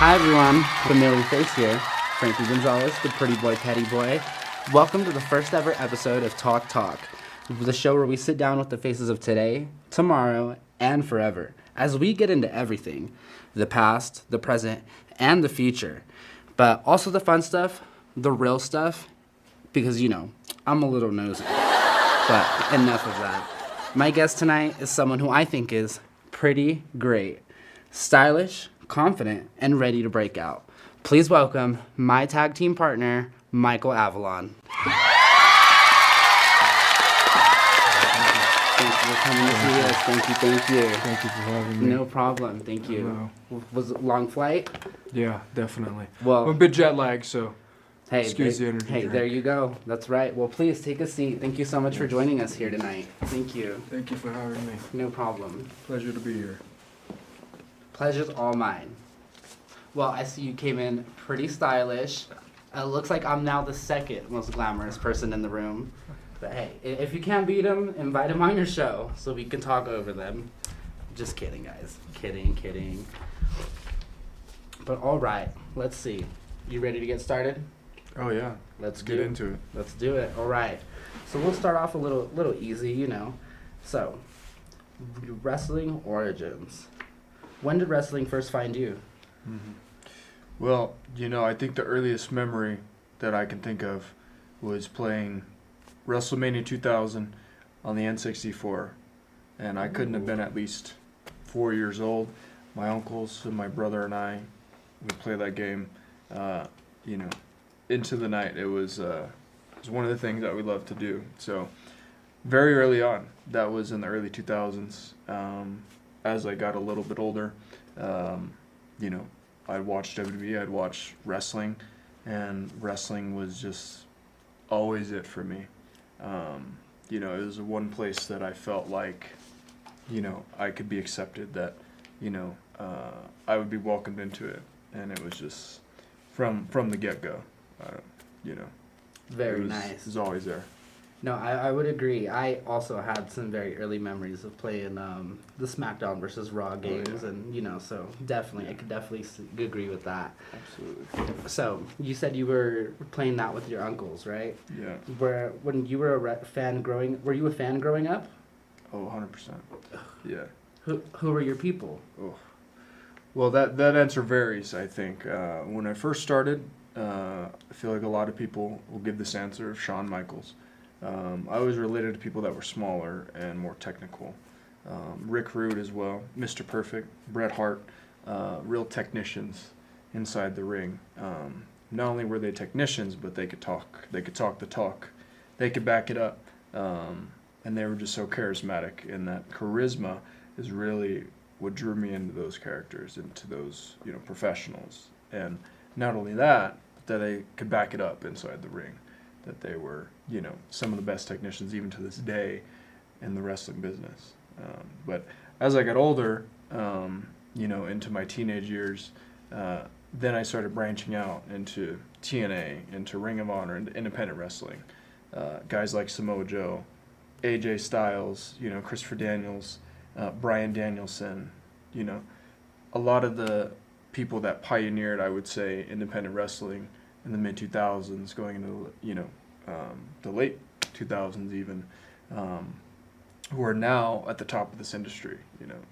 Hi everyone, familiar face here, Franky Gonzales, the pretty boy, petty boy. Welcome to the first ever episode of Talk Talk, the show where we sit down with the faces of today, tomorrow, and forever, as we get into everything, the past, the present, and the future. But also the fun stuff, the real stuff, because I'm a little nosy. But enough of that. My guest tonight is someone who I think is pretty great, stylish, confident, and ready to break out. Please welcome my tag team partner, Michael Avalon. Thank you for coming to see us. Thank you. Thank you for having me. No problem. Thank you. Was it a long flight? Yeah, definitely. Well, I'm a bit jet lagged, so hey, excuse the energy drink. there you go. That's right. Well, please take a seat. Thank you so much for joining us here tonight. Thank you. Thank you for having me. No problem. Pleasure to be here. Pleasure's all mine. Well, I see you came in pretty stylish. It looks like I'm now the second most glamorous person in the room. But hey, if you can't beat them, invite them on your show so we can talk over them. Just kidding, guys. Kidding. But all right, let's see. You ready to get started? Oh yeah. Let's get into it. Let's do it. All right. So we'll start off a little easy, So, wrestling origins. When did wrestling first find you? Mm-hmm. Well, I think the earliest memory that I can think of was playing WrestleMania 2000 on the N64, and I couldn't have been at least 4 years old. My uncles and my brother and I would play that game, into the night. It was one of the things that we loved to do. So very early on, that was in the early 2000s. As I got a little bit older, I'd watch WWE, I'd watch wrestling, and wrestling was just always it for me. It was one place that I felt like, I could be accepted, that, I would be welcomed into it, and it was just from the get-go, Very it was, nice. It was always there. No, I would agree. I also had some very early memories of playing the SmackDown versus Raw games, and so definitely, I could definitely agree with that. Absolutely. So you said you were playing that with your uncles, right? Yeah. When you were were you a fan growing up? Oh, 100%. Yeah. Who were your people? Oh. Well, that answer varies, I think. When I first started, I feel like a lot of people will give this answer of Shawn Michaels. I was related to people that were smaller and more technical. Rick Rude as well, Mr. Perfect, Bret Hart, real technicians inside the ring. Not only were they technicians, but they could talk. They could talk the talk. They could back it up. And they were just so charismatic, and that charisma is really what drew me into those characters, into those professionals. And not only that, that they could back it up inside the ring. That they were, some of the best technicians even to this day in the wrestling business. But as I got older, into my teenage years, then I started branching out into TNA, into Ring of Honor, into independent wrestling. Guys like Samoa Joe, AJ Styles, Christopher Daniels, Bryan Danielson, a lot of the people that pioneered, I would say, independent wrestling in the mid-2000s, going into, the late 2000s even, who are now at the top of this industry.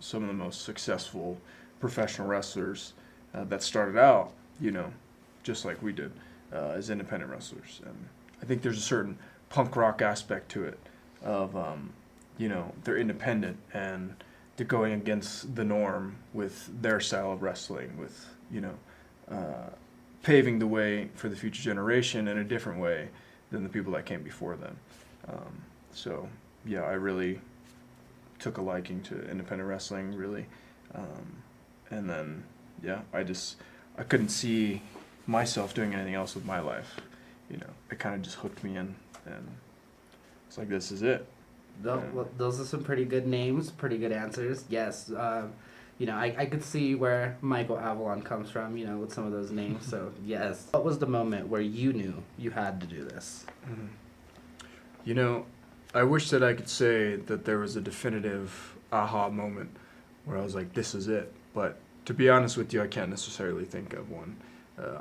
Some of the most successful professional wrestlers that started out, just like we did, as independent wrestlers. And I think there's a certain punk rock aspect to it of, they're independent and they're going against the norm with their style of wrestling, with, paving the way for the future generation in a different way than the people that came before them. So, yeah, I really took a liking to independent wrestling, really. And then, yeah, I couldn't see myself doing anything else with my life. It kind of just hooked me in, and it's like, this is it. Well, those are some pretty good names, pretty good answers. Yes, I could see where Michael Avalon comes from, with some of those names. So, yes. What was the moment where you knew you had to do this? I wish that I could say that there was a definitive aha moment where I was like, this is it. But To be honest with you, I can't necessarily think of one.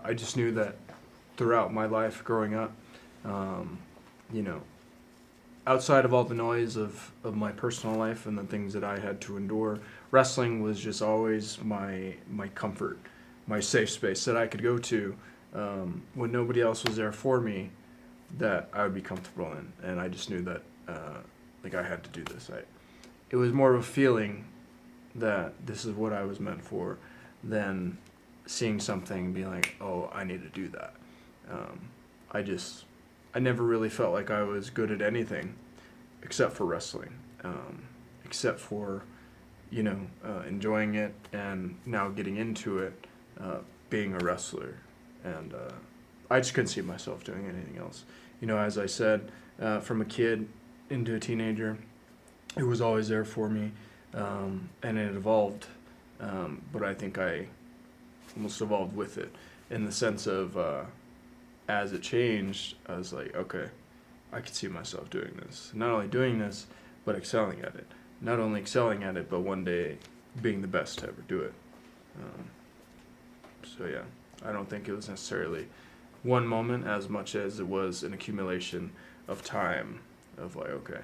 I just knew that throughout my life growing up, you know, outside of all the noise of my personal life and the things that I had to endure, wrestling was just always my comfort, my safe space that I could go to when nobody else was there for me, that I would be comfortable in. And I just knew that like I had to do this. It was more of a feeling that this is what I was meant for than seeing something and being like, oh, I need to do that. I never really felt like I was good at anything except for wrestling, except for, enjoying it and now getting into it, being a wrestler. And I just couldn't see myself doing anything else. As I said, from a kid into a teenager, it was always there for me, and it evolved. But I think I almost evolved with it in the sense of as it changed, I was like, okay, I could see myself doing this. Not only doing this, but excelling at it. Not only excelling at it, but one day being the best to ever do it. So yeah, I don't think it was necessarily one moment as much as it was an accumulation of time of like, okay,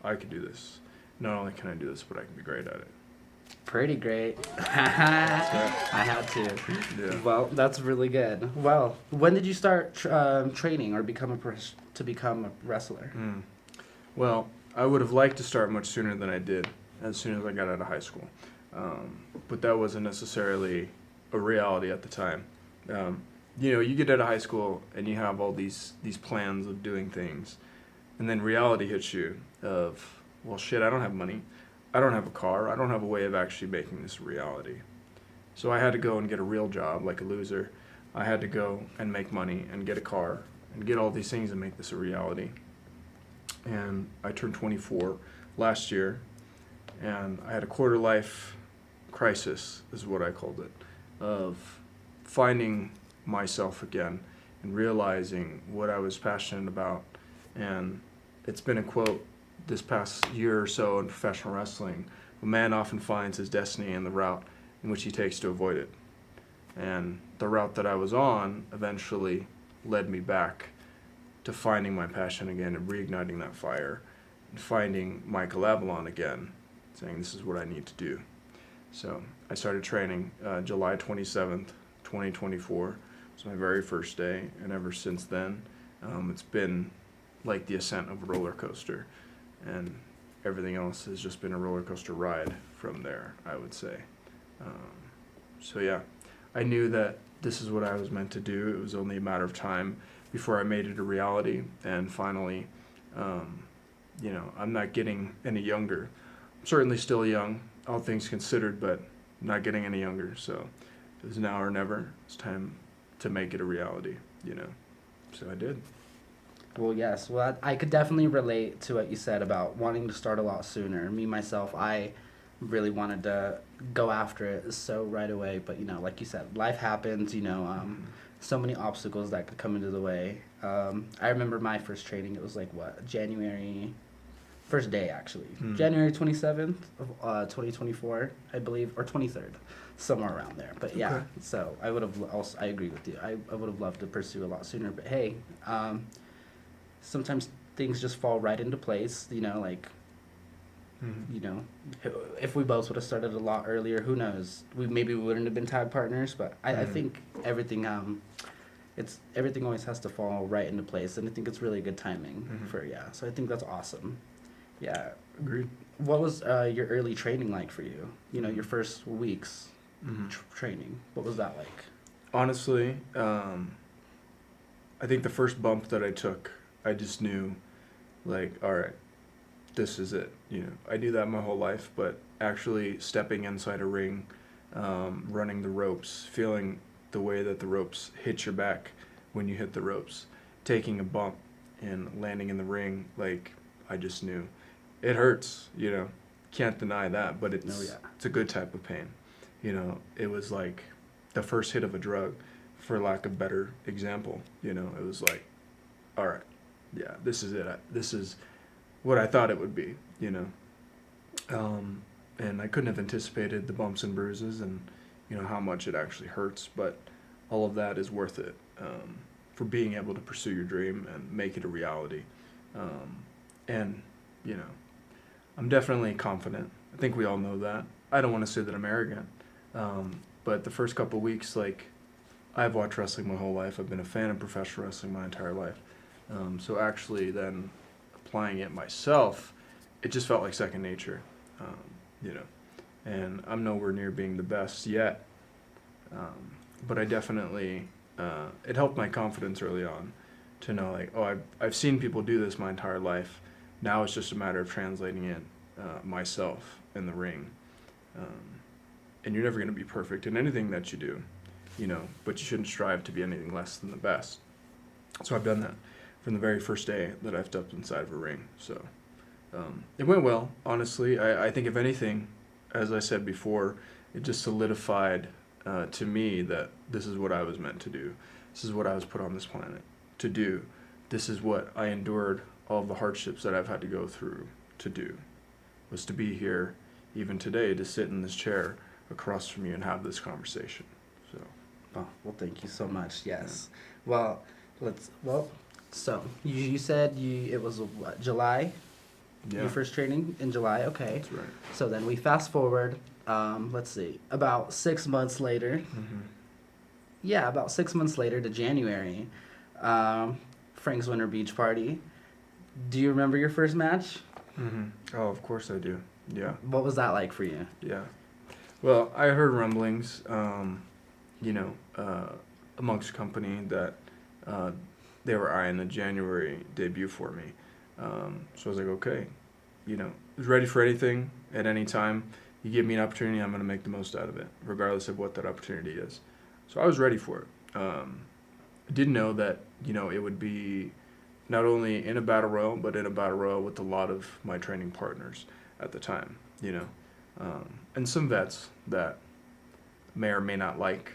I could do this. Not only can I do this, but I can be great at it. Pretty great. I had to. Yeah. Well, that's really good. Well, when did you start training or become a wrestler? Well, I would have liked to start much sooner than I did, as soon as I got out of high school. But that wasn't necessarily a reality at the time. You get out of high school and you have all these plans of doing things, and then reality hits you of, well, shit, I don't have money. I don't have a car. I don't have a way of actually making this a reality. So I had to go and get a real job like a loser. I had to go and make money and get a car and get all these things and make this a reality. And I turned 24 last year, and I had a quarter life crisis, is what I called it, of finding myself again and realizing what I was passionate about. And it's been a quote this past year or so in professional wrestling: a man often finds his destiny in the route in which he takes to avoid it. And the route that I was on eventually led me back to finding my passion again and reigniting that fire and finding Michael Avalon again, saying this is what I need to do. So I started training July 27th, 2024. It was my very first day, and ever since then, it's been like the ascent of a roller coaster. And everything else has just been a roller coaster ride from there, I would say. So yeah, I knew that this is what I was meant to do. It was only a matter of time before I made it a reality. And finally, I'm not getting any younger. I'm certainly still young, all things considered, but I'm not getting any younger. So it was now or never. It's time to make it a reality, So I did. Well, yes. Well, I could definitely relate to what you said about wanting to start a lot sooner. Me, myself, I really wanted to go after it so right away. But, like you said, life happens, so many obstacles that could come into the way. I remember my first training, it was like, January, first day, actually. January 27th of 2024, I believe, or 23rd, somewhere around there. But, yeah, okay. So I would have also, I agree with you. I would have loved to pursue a lot sooner. But, hey, sometimes things just fall right into place, if we both would have started a lot earlier, who knows? We wouldn't have been tag partners, but I think everything everything always has to fall right into place, and I think it's really good timing so I think that's awesome. Yeah. Agreed. What was your early training like for you? Your first weeks training, what was that like? Honestly, I think the first bump that I took, I just knew, like, all right, this is it. I knew that my whole life, but actually stepping inside a ring, running the ropes, feeling the way that the ropes hit your back when you hit the ropes, taking a bump and landing in the ring, like, I just knew. It hurts, can't deny that, but it's a good type of pain. It was like the first hit of a drug, for lack of better example. It was like, all right, yeah, this is it. This is what I thought it would be, And I couldn't have anticipated the bumps and bruises and, how much it actually hurts, but all of that is worth it for being able to pursue your dream and make it a reality. And, I'm definitely confident. I think we all know that. I don't want to say that I'm arrogant, but the first couple weeks, I've watched wrestling my whole life. I've been a fan of professional wrestling my entire life. So actually then applying it myself, it just felt like second nature, and I'm nowhere near being the best yet. But I definitely, it helped my confidence early on to know I've seen people do this my entire life. Now it's just a matter of translating it myself in the ring. And you're never going to be perfect in anything that you do, but you shouldn't strive to be anything less than the best. So I've done that from the very first day that I've stepped inside of a ring. So it went well, honestly. I think if anything, as I said before, it just solidified to me that this is what I was meant to do. This is what I was put on this planet to do. This is what I endured all of the hardships that I've had to go through to do, was to be here even today, to sit in this chair across from you and have this conversation. So. Oh, well, thank you so much. Yes. Yeah. So you said it was what, July? Yeah. Your first training in July? Okay. That's right. So then we fast forward, let's see, about 6 months later. Mm-hmm. Yeah, about 6 months later to January. Frank's Winter Beach Party. Do you remember your first match? Mm-hmm. Oh, of course I do. Yeah. What was that like for you? Yeah. Well, I heard rumblings, amongst company that they were eyeing a January debut for me. So I was like, okay, I was ready for anything at any time. You give me an opportunity, I'm going to make the most out of it, regardless of what that opportunity is. So I was ready for it. I didn't know that, it would be not only in a battle royal, but in a battle royal with a lot of my training partners at the time, and some vets that may or may not like.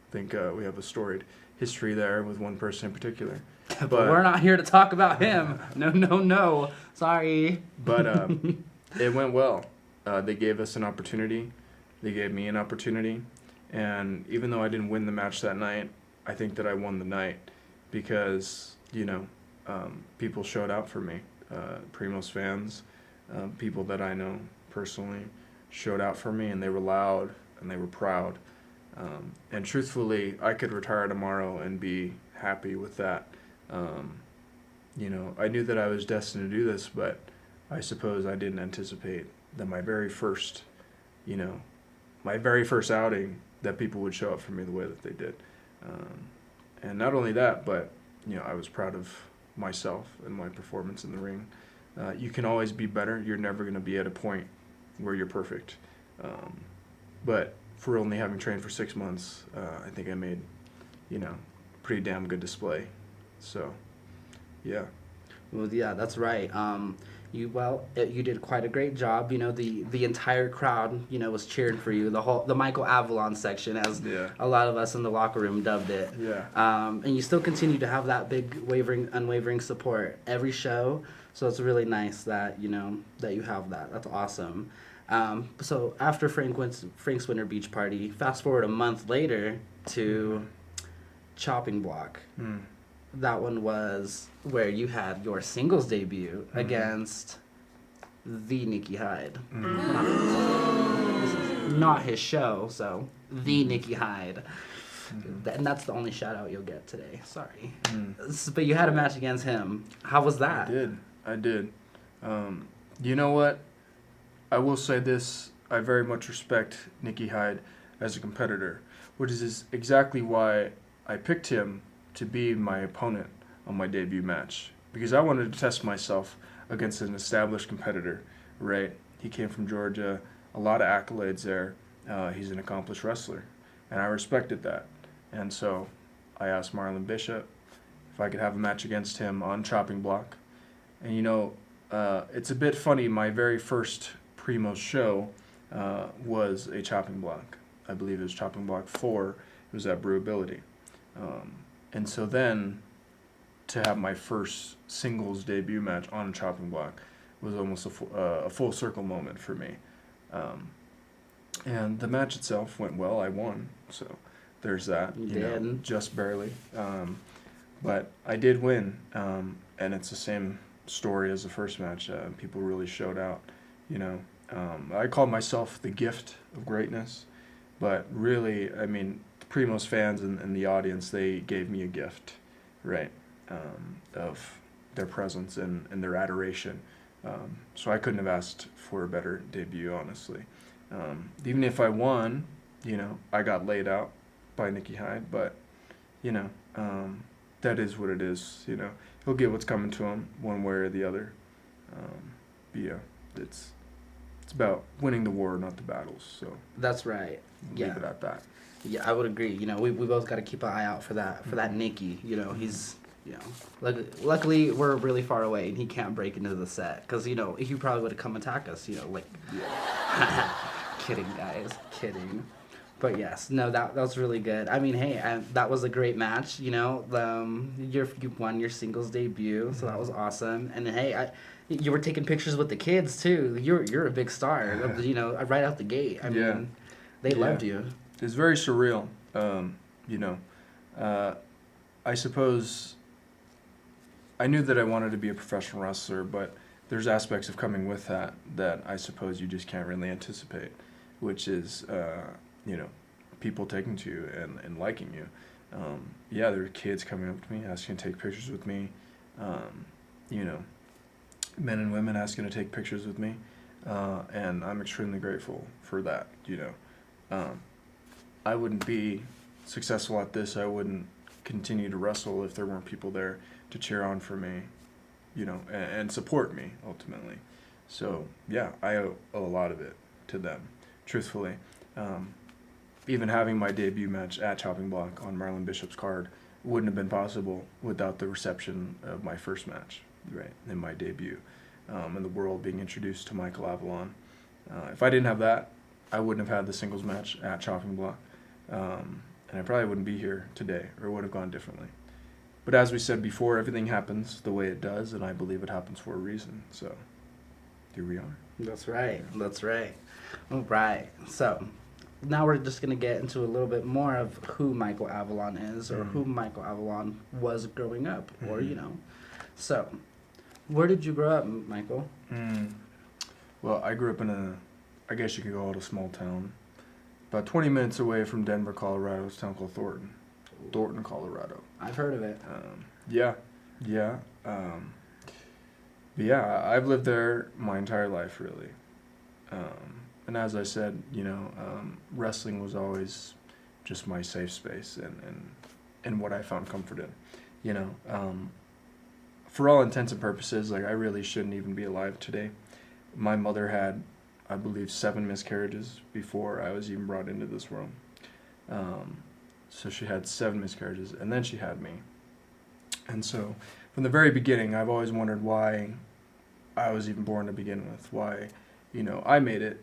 I think we have a storied history there with one person in particular. But we're not here to talk about him. No. Sorry. But it went well. They gave us an opportunity. They gave me an opportunity. And even though I didn't win the match that night, I think that I won the night because, people showed out for me. Primo's fans, people that I know personally showed out for me, and they were loud and they were proud. And truthfully, I could retire tomorrow and be happy with that. I knew that I was destined to do this, but I suppose I didn't anticipate that my very first outing, that people would show up for me the way that they did. And not only that, but, I was proud of myself and my performance in the ring. You can always be better. You're never going to be at a point where you're perfect. But for only having trained for 6 months, I think I made, pretty damn good display. So, yeah. Well, yeah, that's right. You did quite a great job. The entire crowd, was cheering for you. The Michael Avalon section, as a lot of us in the locker room dubbed it. Yeah. And you still continue to have that big, unwavering support every show. So it's really nice that that you have that. That's awesome. So after Frank's Winter Beach Party, fast forward a month later to Chopping Block. Mm. That one was where you had your singles debut against the Nikki Hyde. This is not his show, so the Nikki Hyde. And that's the only shout out you'll get today. Sorry. But you had a match against him. How was that? I did. You know what? I will say this. I very much respect Nikki Hyde as a competitor, which is exactly why I picked him to be my opponent on my debut match, because I wanted to test myself against an established competitor, right? He came from Georgia, a lot of accolades there. He's an accomplished wrestler, and I respected that. And so I asked Marlon Bishop if I could have a match against him on Chopping Block. And it's a bit funny, my very first Primo show was a Chopping Block. I believe it was Chopping Block 4. It was at Brewability. And so then, to have my first singles debut match on a Chopping Block was almost a full circle moment for me. And the match itself went well. I won, so there's that. You know, did. just barely. But I did win, and it's the same story as the first match. People really showed out. You know, I call myself the gift of greatness, but really, I mean, the Primos fans and the audience, they gave me a gift, right, of their presence and their adoration. So I couldn't have asked for a better debut, honestly. Even if I won, you know, I got laid out by Nicky Hyde, but, you know, that is what it is, you know. He'll get what's coming to him one way or the other. But yeah, it's about winning the war, not the battles. So That's right. leave it at that. Yeah, I would agree. You know, we both got to keep an eye out for that Nicky. You know, he's, you know, luckily we're really far away and he can't break into the set because, you know, he probably would have come attack us. You know, like, kidding, guys, kidding. But yes, no, that was really good. I mean, hey, that was a great match. You know, you won your singles debut, so that was awesome. And hey, you were taking pictures with the kids too. You're a big star. You know, right out the gate. I mean, they loved you. It's very surreal. You know, I suppose I knew that I wanted to be a professional wrestler, but there's aspects of coming with that I suppose you just can't really anticipate, which is, you know, people taking to you and liking you. There were kids coming up to me asking to take pictures with me. You know, men and women asking to take pictures with me, and I'm extremely grateful for that. You know, I wouldn't be successful at this. I wouldn't continue to wrestle if there weren't people there to cheer on for me, you know, and support me ultimately. So yeah, I owe a lot of it to them, truthfully. Even having my debut match at Chopping Block on Marlon Bishop's card wouldn't have been possible without the reception of my first match, right, in my debut, and the world being introduced to Michael Avalon. If I didn't have that, I wouldn't have had the singles match at Chopping Block, and I probably wouldn't be here today, or it would have gone differently. But as we said before, everything happens the way it does, and I believe it happens for a reason. So here we are. That's right. That's right. All right. So now we're just going to get into a little bit more of who Michael Avalon is, or who Michael Avalon was growing up, or, you know. So, where did you grow up, Michael? Well, I grew up in I guess you could call it a small town. About 20 minutes away from Denver, Colorado, it's a town called Thornton. Thornton, Colorado. I've heard of it. But yeah, I've lived there my entire life, really. And as I said, you know, wrestling was always just my safe space and what I found comfort in. You know, for all intents and purposes, like, I really shouldn't even be alive today. My mother had, I believe, 7 miscarriages before I was even brought into this world. So she had 7 miscarriages, and then she had me. And so from the very beginning, I've always wondered why I was even born to begin with, why, you know, I made it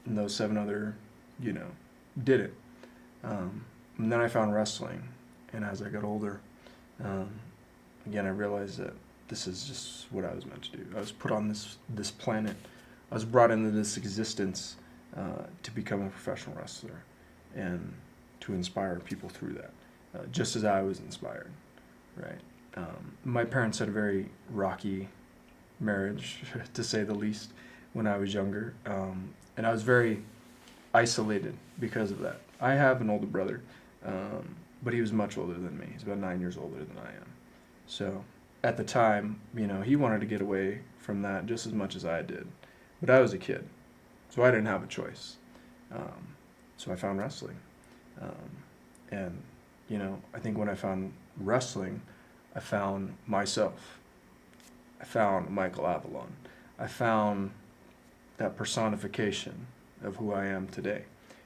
and those 7 other, you know, didn't. And then I found wrestling, and as I got older, again, I realized that this is just what I was meant to do. I was put on this planet. I was brought into this existence to become a professional wrestler and to inspire people through that, just as I was inspired, right? My parents had a very rocky marriage, to say the least, when I was younger, and I was very isolated because of that. I have an older brother, but he was much older than me. He's about 9 years older than I am. So at the time, you know, he wanted to get away from that just as much as I did. But I was a kid, so I didn't have a choice. So I found wrestling. And, you know, I think when I found wrestling, I found myself. I found Michael Avalon. I found that personification of who I am today.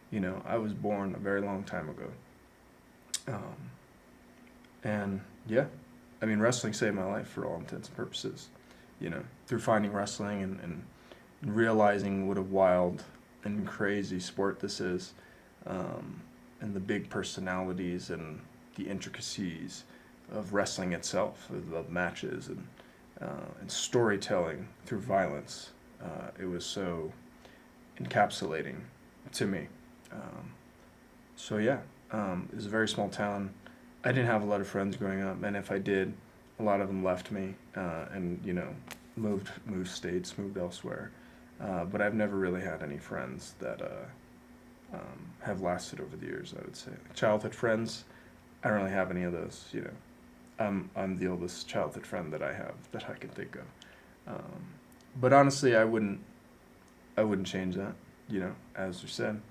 You know, I was born a very long time ago. And, yeah, I mean, wrestling saved my life for all intents and purposes. You know, through finding wrestling and realizing what a wild and crazy sport this is, and the big personalities and the intricacies of wrestling itself, of matches and storytelling through violence. It was so encapsulating to me. So yeah, it was a very small town. I didn't have a lot of friends growing up, and if I did, a lot of them left me and moved states, moved elsewhere. But I've never really had any friends that have lasted over the years. I would say childhood friends. I don't really have any of those. I'm the oldest childhood friend that I have that I can think of. But honestly, I wouldn't change that. As you said,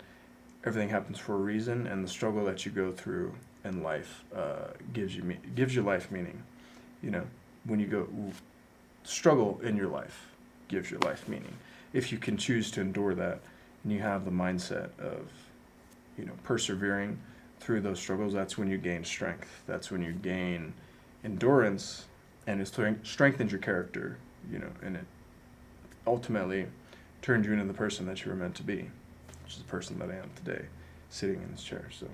everything happens for a reason, and the struggle that you go through in life gives your life meaning. When you go struggle in your life gives your life meaning. If you can choose to endure that, and you have the mindset of, persevering through those struggles, that's when you gain strength. That's when you gain endurance, and it strengthens your character. And it ultimately turned you into the person that you were meant to be, which is the person that I am today, sitting in this chair. So,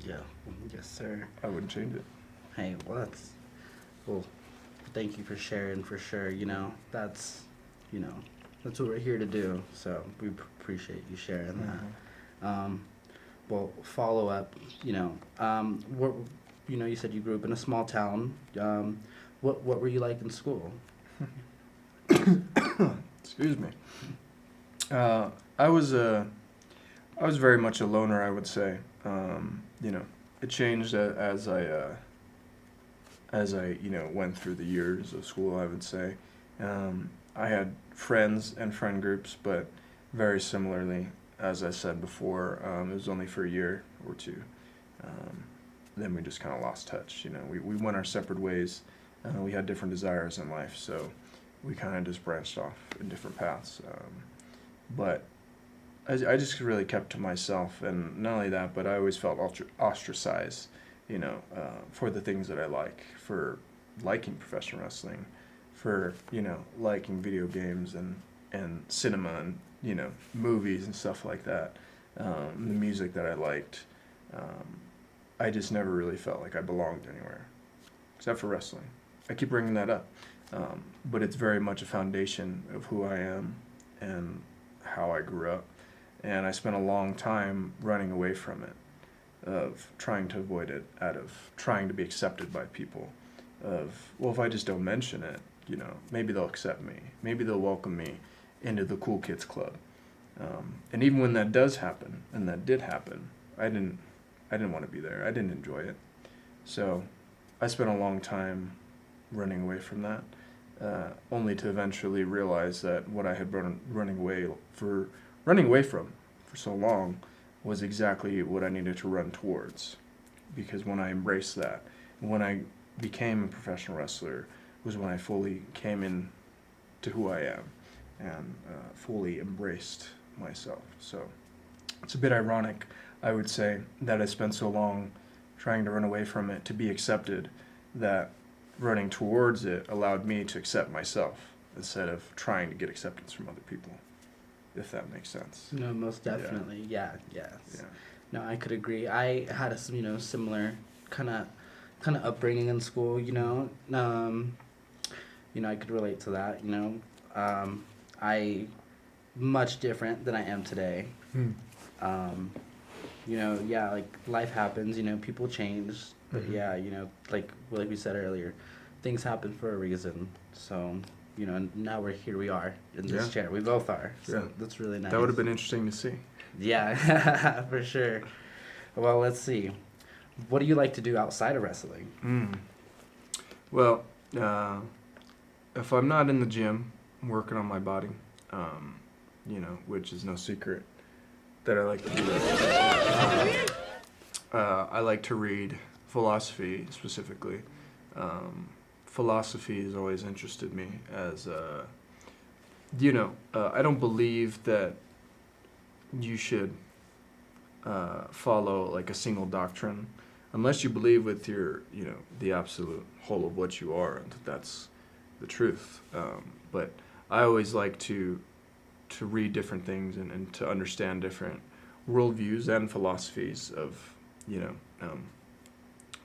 yeah, yes, sir. I wouldn't change it. Hey, well, thank you for sharing. For sure, that's what we're here to do. So we appreciate you sharing that. Well, follow up. You said you grew up in a small town. What were you like in school? Excuse me. I was very much a loner, I would say. It changed as I went through the years of school, I would say. I had friends and friend groups, but very similarly, as I said before, it was only for a year or two. Then we just kind of lost touch. We went our separate ways. We had different desires in life, so we kind of just branched off in different paths. But I just really kept to myself, and not only that, but I always felt ostracized, for the things that I like, for liking professional wrestling, for, liking video games and cinema and, movies and stuff like that, the music that I liked. I just never really felt like I belonged anywhere, except for wrestling. I keep bringing that up, but it's very much a foundation of who I am and how I grew up. And I spent a long time running away from it, of trying to avoid it, out of trying to be accepted by people, of, well, if I just don't mention it, maybe they'll accept me, maybe they'll welcome me into the cool kids club. And even when that does happen, and that did happen, I didn't want to be there. I didn't enjoy it. So I spent a long time running away from that, only to eventually realize that what I had been running away from for so long was exactly what I needed to run towards. Because when I embraced that, when I became a professional wrestler, was when I fully came in to who I am and fully embraced myself. So it's a bit ironic, I would say, that I spent so long trying to run away from it to be accepted, that running towards it allowed me to accept myself instead of trying to get acceptance from other people, if that makes sense. No, most definitely. Yes. Yeah. No, I could agree. I had a similar kind of upbringing in school. I could relate to that. I much different than I am today. Like life happens. People change, but like we said earlier, things happen for a reason. So now we are in this chair. We both are. So that's really nice. That would have been interesting to see. Yeah, for sure. Well, let's see. What do you like to do outside of wrestling? Well, if I'm not in the gym, I'm working on my body, which is no secret that I like to do that. I like to read philosophy specifically. Philosophy has always interested me as, I don't believe that you should follow like a single doctrine unless you believe with your, the absolute whole of what you are, and that's the truth. But I always like to read different things and to understand different worldviews and philosophies of,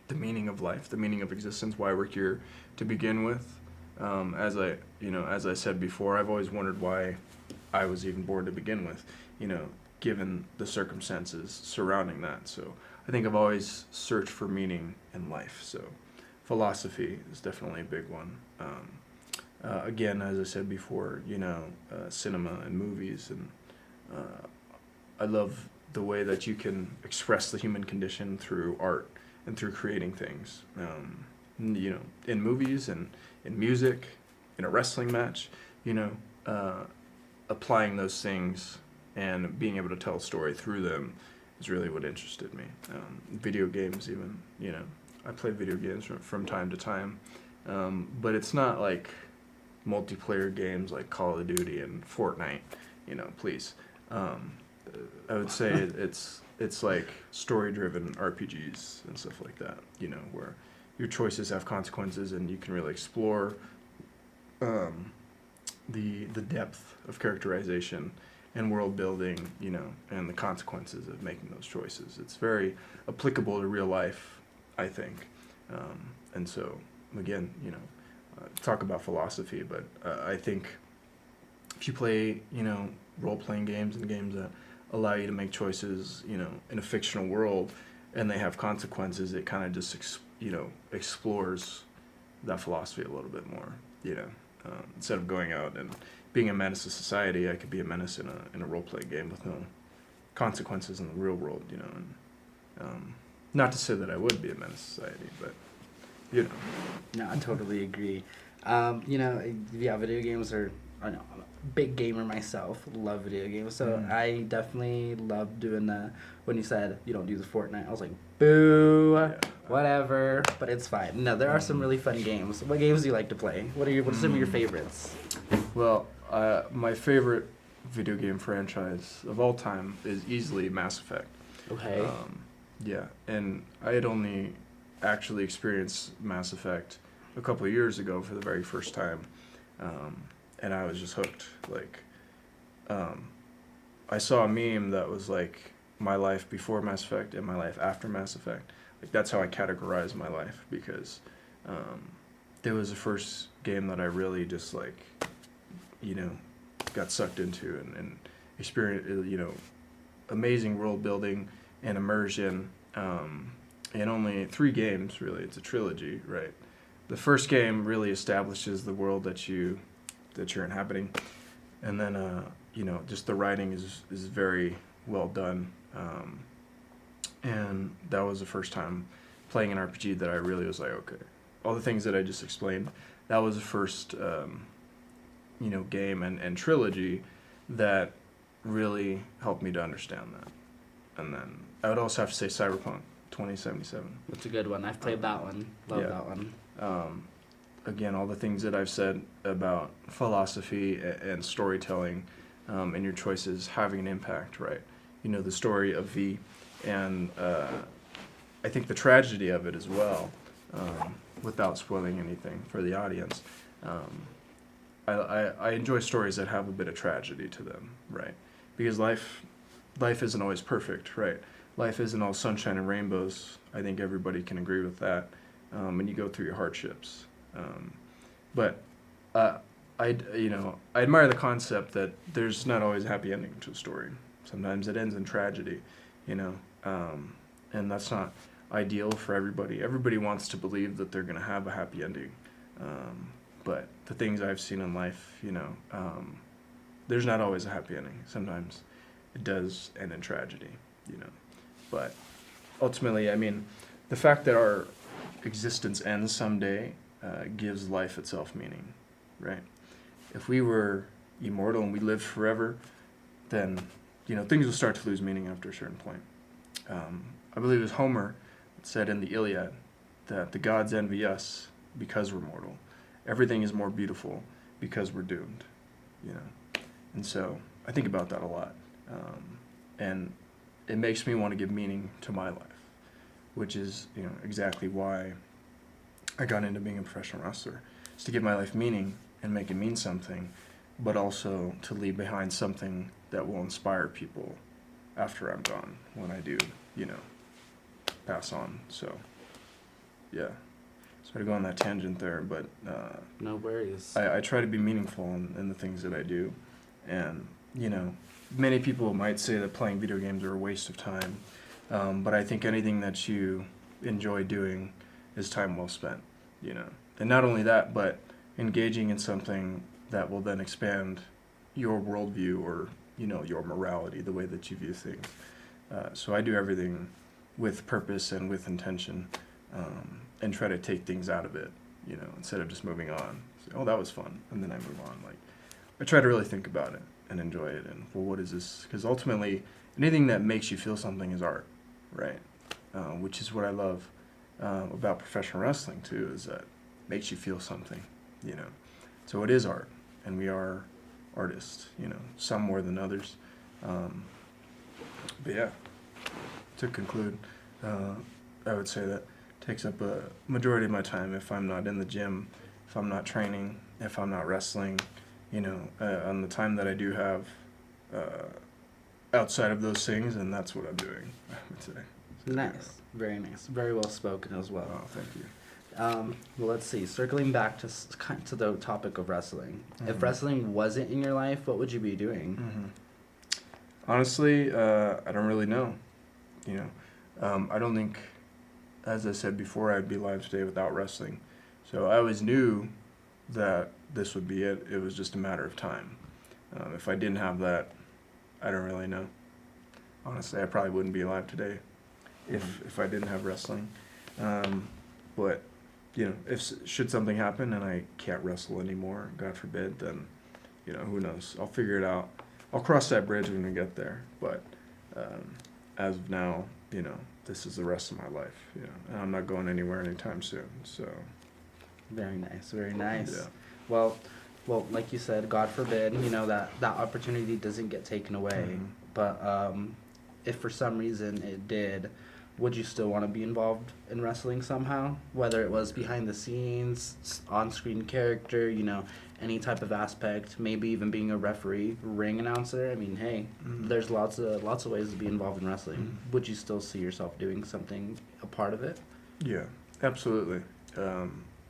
the meaning of life, the meaning of existence, why we're here to begin with. As I said before, I've always wondered why I was even born to begin with. given the circumstances surrounding that. So I think I've always searched for meaning in life. So philosophy is definitely a big one. Again, as I said before, cinema and movies, and I love the way that you can express the human condition through art and through creating things. In movies and in music, in a wrestling match, applying those things and being able to tell a story through them is really what interested me. Video games, even, I play video games from time to time, but it's not like multiplayer games like Call of Duty and Fortnite, please. I would say it's like story-driven RPGs and stuff like that, where your choices have consequences and you can really explore the depth of characterization and world building, and the consequences of making those choices. It's very applicable to real life, I think. And so, again, talk about philosophy, but I think if you play, role-playing games and games that allow you to make choices, in a fictional world, and they have consequences, it kind of just, explores that philosophy a little bit more, instead of going out and being a menace to society, I could be a menace in a role-playing game with no consequences in the real world, and not to say that I would be a menace to society, but, No, I totally agree. Video games are, I know, I'm a big gamer myself, love video games, so I definitely love doing when you said you don't do the Fortnite, I was like, boo, whatever, but it's fine. No, there are some really fun games. What games do you like to play? What are some of your favorites? Well, my favorite video game franchise of all time is easily Mass Effect. Okay. And I had only actually experienced Mass Effect a couple of years ago for the very first time, and I was just hooked. I saw a meme that was like my life before Mass Effect and my life after Mass Effect. That's how I categorize my life, because it was the first game that I really just got sucked into and experienced, amazing world building and immersion. And only 3 games, really. It's a trilogy, right? The first game really establishes the world that you're inhabiting, and then just the writing is very well done. And that was the first time playing an RPG that I really was like, okay, all the things that I just explained, that was the first game and trilogy that really helped me to understand that. And then I would also have to say Cyberpunk 2077. That's a good one. I've played that one. Love that one. Again, all the things that I've said about philosophy and storytelling, and your choices having an impact, right? The story of V, and I think the tragedy of it as well, without spoiling anything for the audience. I enjoy stories that have a bit of tragedy to them, right? Because life isn't always perfect, right? Life isn't all sunshine and rainbows. I think everybody can agree with that. And you go through your hardships. But I admire the concept that there's not always a happy ending to a story. Sometimes it ends in tragedy, and that's not ideal for everybody. Everybody wants to believe that they're going to have a happy ending. But the things I've seen in life, there's not always a happy ending. Sometimes it does end in tragedy, But ultimately, the fact that our existence ends someday gives life itself meaning, right? If we were immortal and we lived forever, then, things will start to lose meaning after a certain point. I believe it was Homer that said in the Iliad that the gods envy us because we're mortal. Everything is more beautiful because we're doomed, And so I think about that a lot. And it makes me want to give meaning to my life, which is, exactly why I got into being a professional wrestler. Is to give my life meaning and make it mean something, but also to leave behind something that will inspire people after I'm gone, when I do, pass on. So, yeah. Sorry to go on that tangent there, but no worries. I try to be meaningful in the things that I do, and many people might say that playing video games are a waste of time, but I think anything that you enjoy doing is time well spent, And not only that, but engaging in something that will then expand your worldview or, your morality, the way that you view things. So I do everything with purpose and with intention, and try to take things out of it, instead of just moving on. So, oh, that was fun, and then I move on. Like, I try to really think about it and enjoy it, and, well, what is this? Because ultimately, anything that makes you feel something is art, right? Which is what I love about professional wrestling, too, is that it makes you feel something, So it is art, and we are artists, some more than others. But yeah, to conclude, I would say that takes up a majority of my time if I'm not in the gym, if I'm not training, if I'm not wrestling, on the time that I do have outside of those things, and that's what I'm doing, I would say. Nice. Very nice. Very well spoken as well. Oh, thank you. Well, let's see. Circling back to the topic of wrestling. If wrestling wasn't in your life, what would you be doing? Honestly, I don't really know. I don't think, as I said before, I'd be alive today without wrestling. So I always knew that this would be it. It was just a matter of time. If I didn't have that, I don't really know. Honestly, I probably wouldn't be alive today if I didn't have wrestling. But should something happen and I can't wrestle anymore, God forbid, then who knows? I'll figure it out. I'll cross that bridge when we get there. But as of now, this is the rest of my life. And I'm not going anywhere anytime soon. So. Very nice. Very nice. Yeah. Well, like you said, God forbid, that opportunity doesn't get taken away. But if for some reason it did, would you still want to be involved in wrestling somehow? Whether it was behind the scenes, on-screen character, any type of aspect, maybe even being a referee, ring announcer. I mean, hey, there's lots of ways to be involved in wrestling. Would you still see yourself doing something, a part of it? Yeah, absolutely.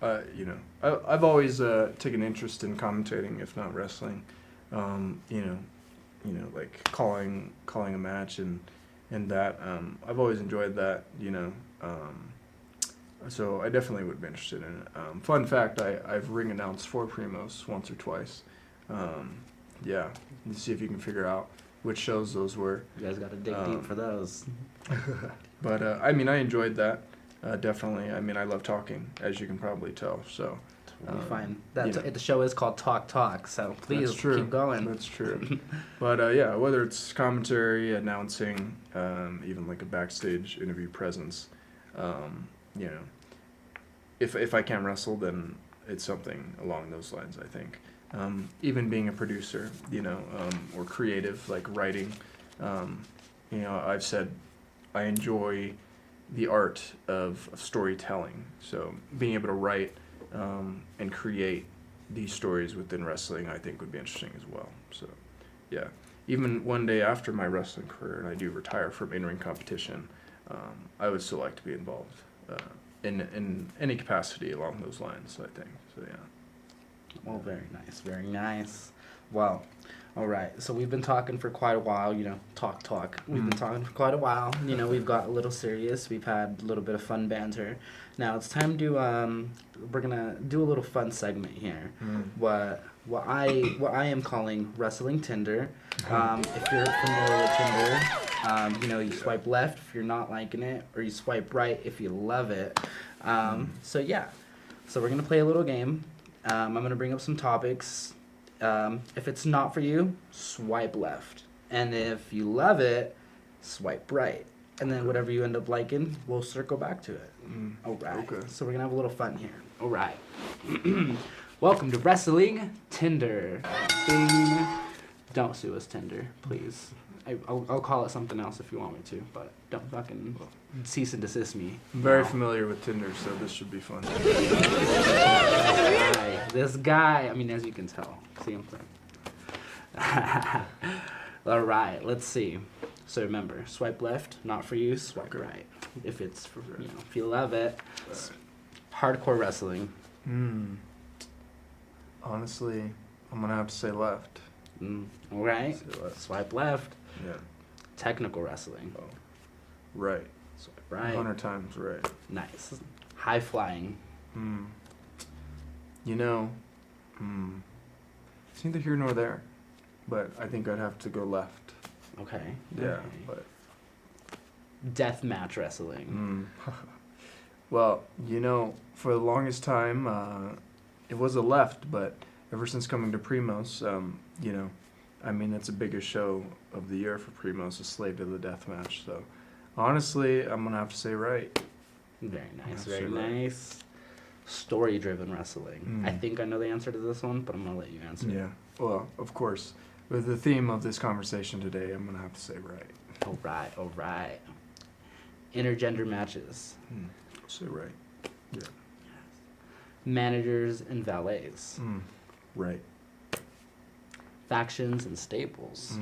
I've always taken interest in commentating, if not wrestling. Like calling a match and that. I've always enjoyed that. So I definitely would be interested in it. Fun fact: I've ring announced for Primos once or twice. Yeah, you see if you can figure out which shows those were. You guys got to dig deep for those. But I enjoyed that. Definitely. I love talking, as you can probably tell. So. Fine. The show is called Talk, so please keep going. That's true. But yeah, whether it's commentary, announcing, even like a backstage interview presence, if I can wrestle, then it's something along those lines, I think. Even being a producer, or creative, like writing, I've said I enjoy the art of storytelling. So being able to write and create these stories within wrestling, I think would be interesting as well. So, yeah. Even one day after my wrestling career, and I do retire from in-ring competition, I would still like to be involved in any capacity along those lines, I think. So, yeah. Well, very nice, very nice. Well, all right. So we've been talking for quite a while, talk. We've been talking for quite a while. We've got a little serious. We've had a little bit of fun banter. Now it's time to we're gonna do a little fun segment here. What I am calling Wrestling Tinder. If you're familiar with Tinder, you swipe left if you're not liking it, or you swipe right if you love it. So yeah. So we're gonna play a little game. I'm gonna bring up some topics. If it's not for you, swipe left. And if you love it, swipe right. And then whatever you end up liking, we'll circle back to it. All right. Okay. So we're going to have a little fun here. All right. Welcome to Wrestling Tinder. Ding. Don't sue us, Tinder, please. I'll call it something else if you want me to, but don't fucking cease and desist me. I'm very familiar with Tinder, so this should be fun. This guy, as you can tell. See what I'm saying? All right, let's see. So remember, swipe left, not for you, swipe right. If it's, for, if you love it. Hardcore wrestling. Honestly, I'm going to have to say left. All right. Say left. Swipe left. Yeah. Technical wrestling. Oh. Right. Swipe right. 100 times right. Nice. High flying. You know, it's neither here nor there, but I think I'd have to go left. Okay. Yeah, Okay. but Death match wrestling. well, you know, for the longest time, it was a left, but ever since coming to Primos, you know, I mean, it's the biggest show of the year for Primos, a Slave to the Death match. So, honestly, I'm gonna have to say right. Very nice. That's Very right. nice. Story-driven wrestling. I think I know the answer to this one, but I'm gonna let you answer. Yeah. Well, of course, with the theme of this conversation today, I'm gonna have to say right. All right. All right. Intergender matches. Say right. Yeah. Managers and valets. Right. Factions and stables.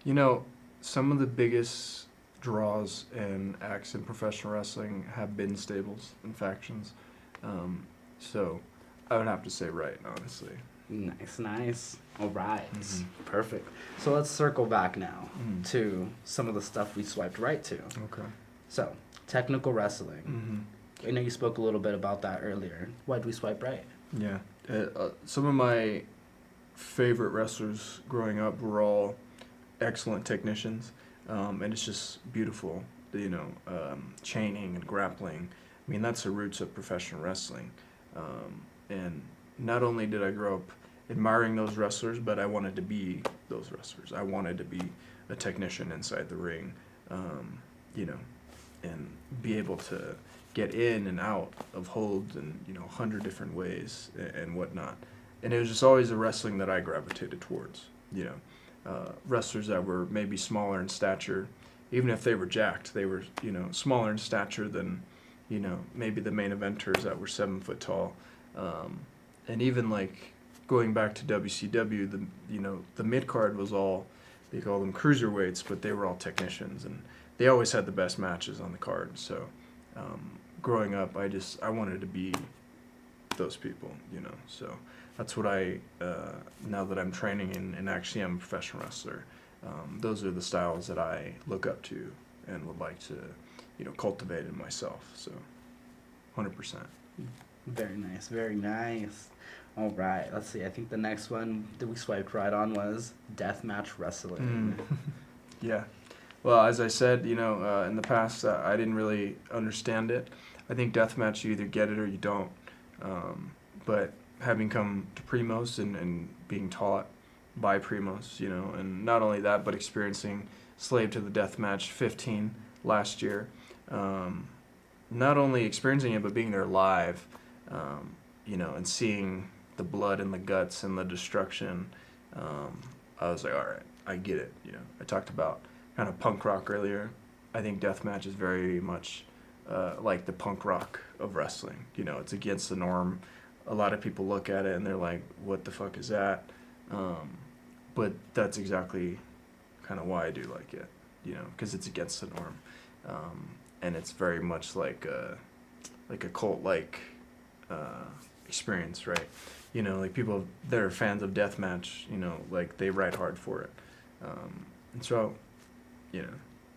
You know, some of the biggest draws and acts in professional wrestling have been stables and factions. So I would have to say right, honestly. Nice, nice. All right. Perfect. So let's circle back now to some of the stuff we swiped right to. Okay. So, technical wrestling. I know you spoke a little bit about that earlier. Why did we swipe right? Yeah. Some of my favorite wrestlers growing up were all excellent technicians. And it's just beautiful, you know, chaining and grappling. I mean, that's the roots of professional wrestling. And not only did I grow up admiring those wrestlers, but I wanted to be those wrestlers. I wanted to be a technician inside the ring, you know, and be able to get in and out of holds in, you know, 100 different ways and whatnot. And it was just always the wrestling that I gravitated towards, you know. Wrestlers that were maybe smaller in stature, even if they were jacked, they were, you know, smaller in stature than, you know, maybe the main eventers that were 7 foot tall. And even like going back to WCW, the mid card was all, they call them cruiserweights, but they were all technicians, and they always had the best matches on the card. So growing up, I wanted to be those people, you know. So that's what now that I'm training and actually I'm a professional wrestler, those are the styles that I look up to and would like to, you know, cultivate in myself. So 100%. Very nice, very nice. All right, let's see. I think the next one that we swiped right on was deathmatch wrestling. Yeah. Well, as I said, you know, in the past, I didn't really understand it. I think deathmatch, you either get it or you don't. But having come to Primos and being taught by Primos, you know, and not only that, but experiencing Slave to the Deathmatch 15 last year. Not only experiencing it, but being there live, you know, and seeing the blood and the guts and the destruction. I was like, all right, I get it. You know, I talked about kind of punk rock earlier. I think deathmatch is very much like the punk rock of wrestling. You know, it's against the norm. A lot of people look at it and they're like, what the fuck is that? But that's exactly kind of why I do like it, you know, because it's against the norm. And it's very much like a cult-like experience, right? You know, like people that are fans of deathmatch, you know, like they ride hard for it. And so, you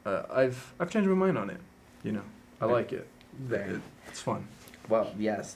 know, I've changed my mind on it. You know, I like it. It's fun. Well, yes,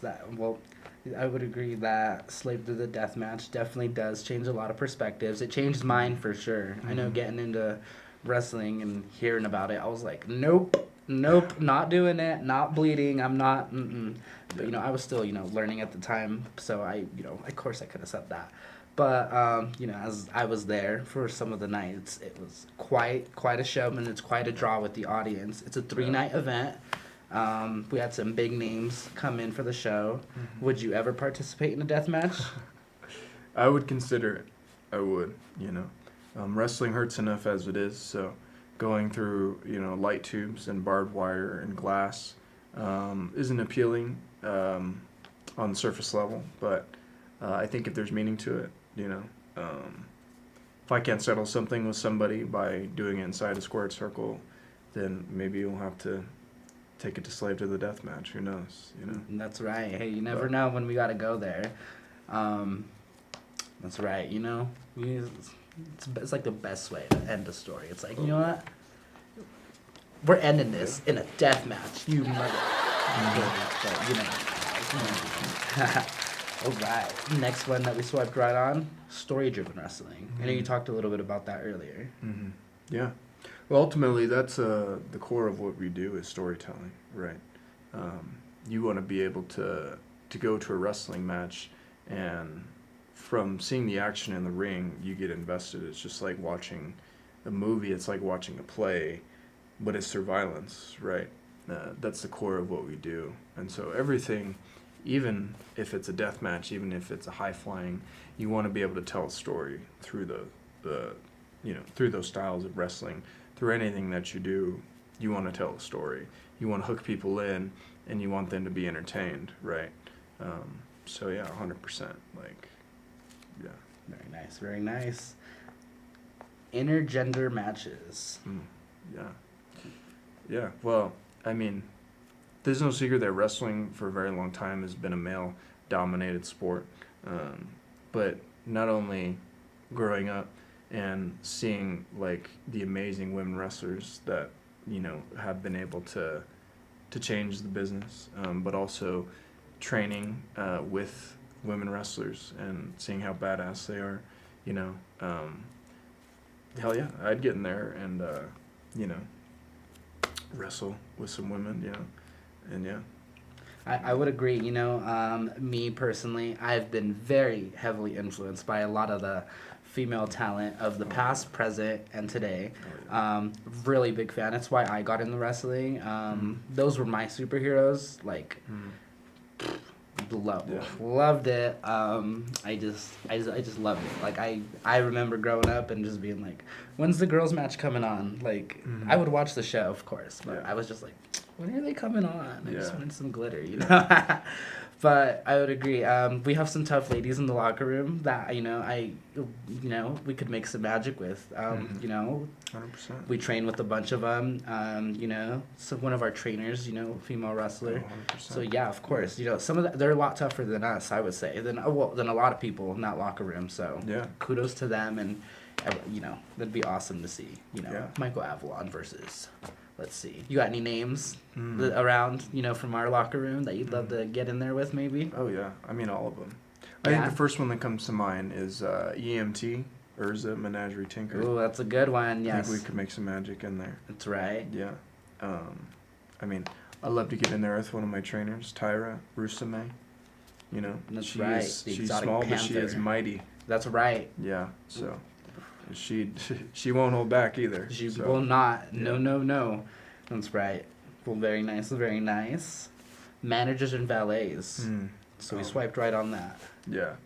I would agree that Slave to the Deathmatch definitely does change a lot of perspectives. It changed mine for sure. I know getting into wrestling and hearing about it, I was like, nope, not doing it, not bleeding, I'm not, But, you know, I was still, you know, learning at the time, so you know, of course I could have said that. But, you know, as I was there for some of the nights, it was quite a show, and it's quite a draw with the audience. It's a 3-night event. We had some big names come in for the show. Would you ever participate in a death match? I would consider it. I would, you know. Wrestling hurts enough as it is, so going through, you know, light tubes and barbed wire and glass isn't appealing on the surface level, but I think if there's meaning to it, you know, if I can't settle something with somebody by doing it inside a squared circle, then maybe you'll have to take it to Slave to the Deathmatch. Who knows? You know. That's right. Hey, you never know when we got to go there. That's right. It's like the best way to end a story. It's like, you know what? We're ending this in a death match. You mother. But, All right. Next one that we swiped right on, story-driven wrestling. I know you talked a little bit about that earlier. Mm-hmm. Yeah. Well, ultimately, that's the core of what we do is storytelling, right? You want to be able to go to a wrestling match, and from seeing the action in the ring, you get invested. It's just like watching a movie. It's like watching a play, but it's surveillance, right? That's the core of what we do. And so everything, even if it's a death match, even if it's a high flying, you want to be able to tell a story through through those styles of wrestling. Through anything that you do, you want to tell a story. You want to hook people in, and you want them to be entertained, right? So yeah, 100%. Like, yeah. Very nice, very nice. Intergender matches. Yeah. Yeah. Well, I mean, there's no secret that wrestling for a very long time has been a male-dominated sport. But not only growing up and seeing like the amazing women wrestlers that have been able to change the business, but also training with women wrestlers and seeing how badass they are. Hell yeah, I'd get in there and wrestle with some women. And yeah. I would agree. Me personally, I've been very heavily influenced by a lot of the female talent of the past, present, and today. Really big fan. That's why I got into wrestling. Those were my superheroes. Like, loved it. I just loved it. Like, I remember growing up and just being like, when's the girls match coming on? Like, I would watch the show, of course, but I was just like, when are they coming on? I just wanted some glitter, But I would agree. We have some tough ladies in the locker room that we could make some magic with. 100%. We train with a bunch of them. So one of our trainers, female wrestler. 100%. So yeah, of course. Some of they're a lot tougher than us, I would say, than a lot of people in that locker room. So yeah, kudos to them, and that'd be awesome to see. Michael Avalon versus. Let's see. You got any names around, from our locker room that you'd love to get in there with, maybe? Oh, yeah. I mean, all of them. I think the first one that comes to mind is EMT, Urza Menagerie Tinker. Ooh, that's a good one, yes. I think we could make some magic in there. That's right. Yeah. I mean, I'd love to get in there with one of my trainers, Tyra Rusame. That's she right. She's small, but she is mighty. That's right. Yeah, so... She won't hold back either. She will not. No. That's right. Well, very nice, very nice. Managers and valets. So we swiped right on that. Yeah.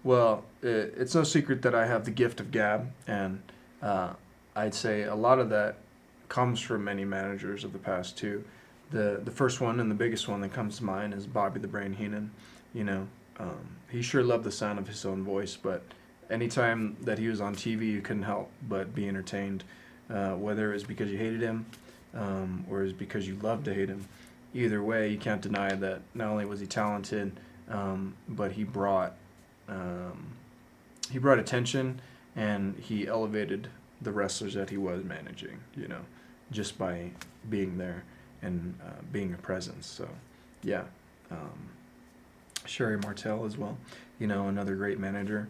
Well, it's no secret that I have the gift of gab, and I'd say a lot of that comes from many managers of the past too. The first one and the biggest one that comes to mind is Bobby the Brain Heenan. He sure loved the sound of his own voice, but anytime that he was on TV, you couldn't help but be entertained, whether it was because you hated him or it was because you loved to hate him. Either way, you can't deny that not only was he talented, but he brought attention, and he elevated the wrestlers that he was managing, just by being there and being a presence. So, yeah. Sherry Martel as well, another great manager.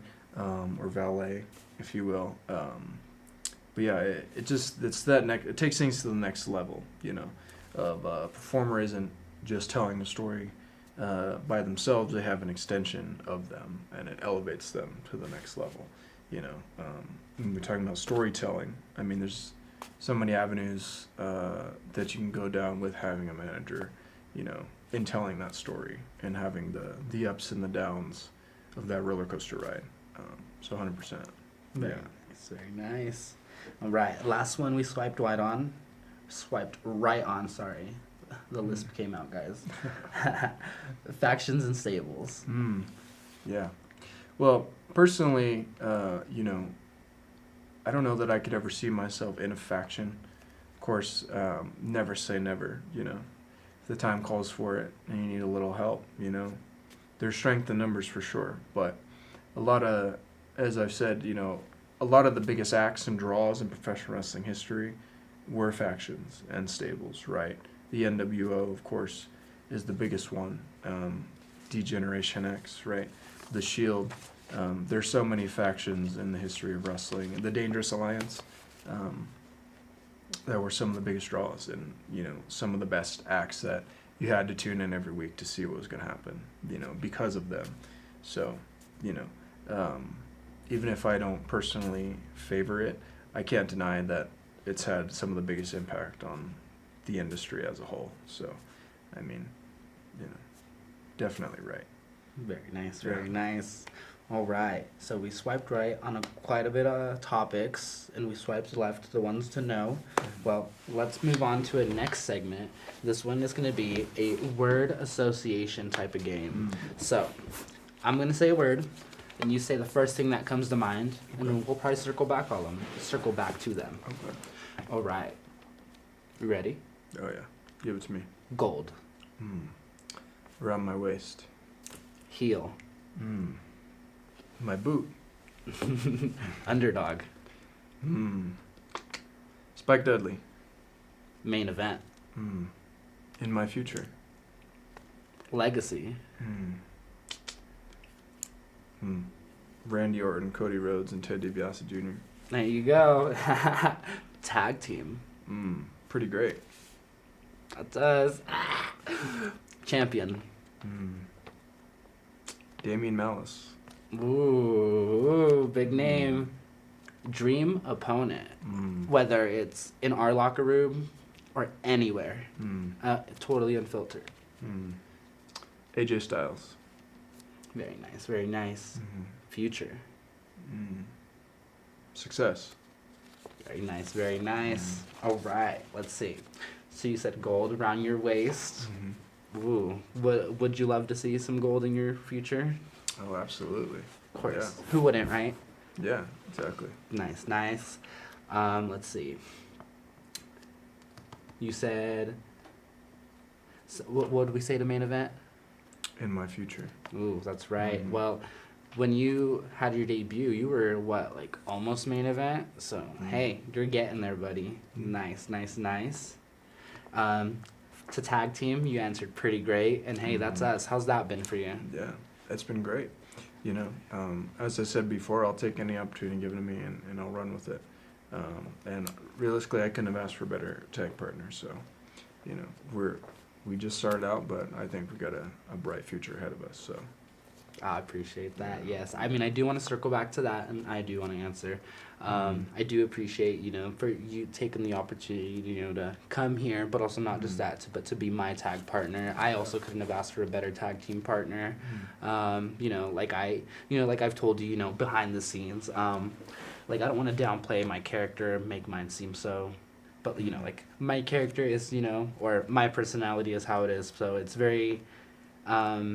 Or valet, if you will. But yeah, it takes things to the next level, of a performer isn't just telling the story by themselves. They have an extension of them, and it elevates them to the next level, when we're talking about storytelling, I mean, there's so many avenues that you can go down with having a manager, in telling that story and having the ups and the downs of that roller coaster ride. So 100%. Very nice, very nice. All right, last one we swiped right on. Sorry, the lisp came out, guys. Factions and stables. Yeah. Well, personally, I don't know that I could ever see myself in a faction. Of course, never say never. If the time calls for it and you need a little help, there's strength in numbers for sure, but a lot of as I've said, a lot of the biggest acts and draws in professional wrestling history were factions and stables, right? The NWO, of course, is the biggest one. D-Generation X, right? The Shield. There's so many factions in the history of wrestling. The Dangerous Alliance, that were some of the biggest draws and, some of the best acts that you had to tune in every week to see what was going to happen, because of them. So, even if I don't personally favor it, I can't deny that it's had some of the biggest impact on the industry as a whole. So, I mean, definitely right. Very nice, very nice. All right, so we swiped right on quite a bit of topics, and we swiped left the ones to know. Well, let's move on to a next segment. This one is going to be a word association type of game. So, I'm going to say a word, and you say the first thing that comes to mind, and then we'll probably circle back to them. Okay. All right. You ready? Oh, yeah. Give it to me. Gold. Around my waist. Heel. My boot. Underdog. Spike Dudley. Main event. In my future. Legacy. Randy Orton, Cody Rhodes, and Ted DiBiase Jr. There you go. Tag team. Pretty great. That does. Champion. Damian Malice. Ooh, big name. Dream opponent. Whether it's in our locker room or anywhere. Totally unfiltered. AJ Styles. Very nice, very nice. Future. Success. Very nice, very nice. All right, let's see. So you said gold around your waist. Ooh, would you love to see some gold in your future? Oh, absolutely. Of course. Yeah. Who wouldn't, right? Yeah, exactly. Nice, nice. Let's see. You said... So what did we say to main event? In my future. Ooh, that's right. Well, when you had your debut, you were, almost main event? So, hey, you're getting there, buddy. Nice, nice, nice. To tag team, you answered pretty great. And, hey, that's us. How's that been for you? Yeah, it's been great. As I said before, I'll take any opportunity given to me and I'll run with it. And realistically, I couldn't have asked for a better tag partner. So, we just started out, but I think we've got a bright future ahead of us. So, I appreciate that. Yes, I mean, I do want to circle back to that, and I do want to answer. I do appreciate, for you taking the opportunity, to come here, but also not just that, but to be my tag partner. I also couldn't have asked for a better tag team partner. Like I've told you, behind the scenes. I don't want to downplay my character, make mine seem so. But, my character is, or my personality is how it is. So it's very, the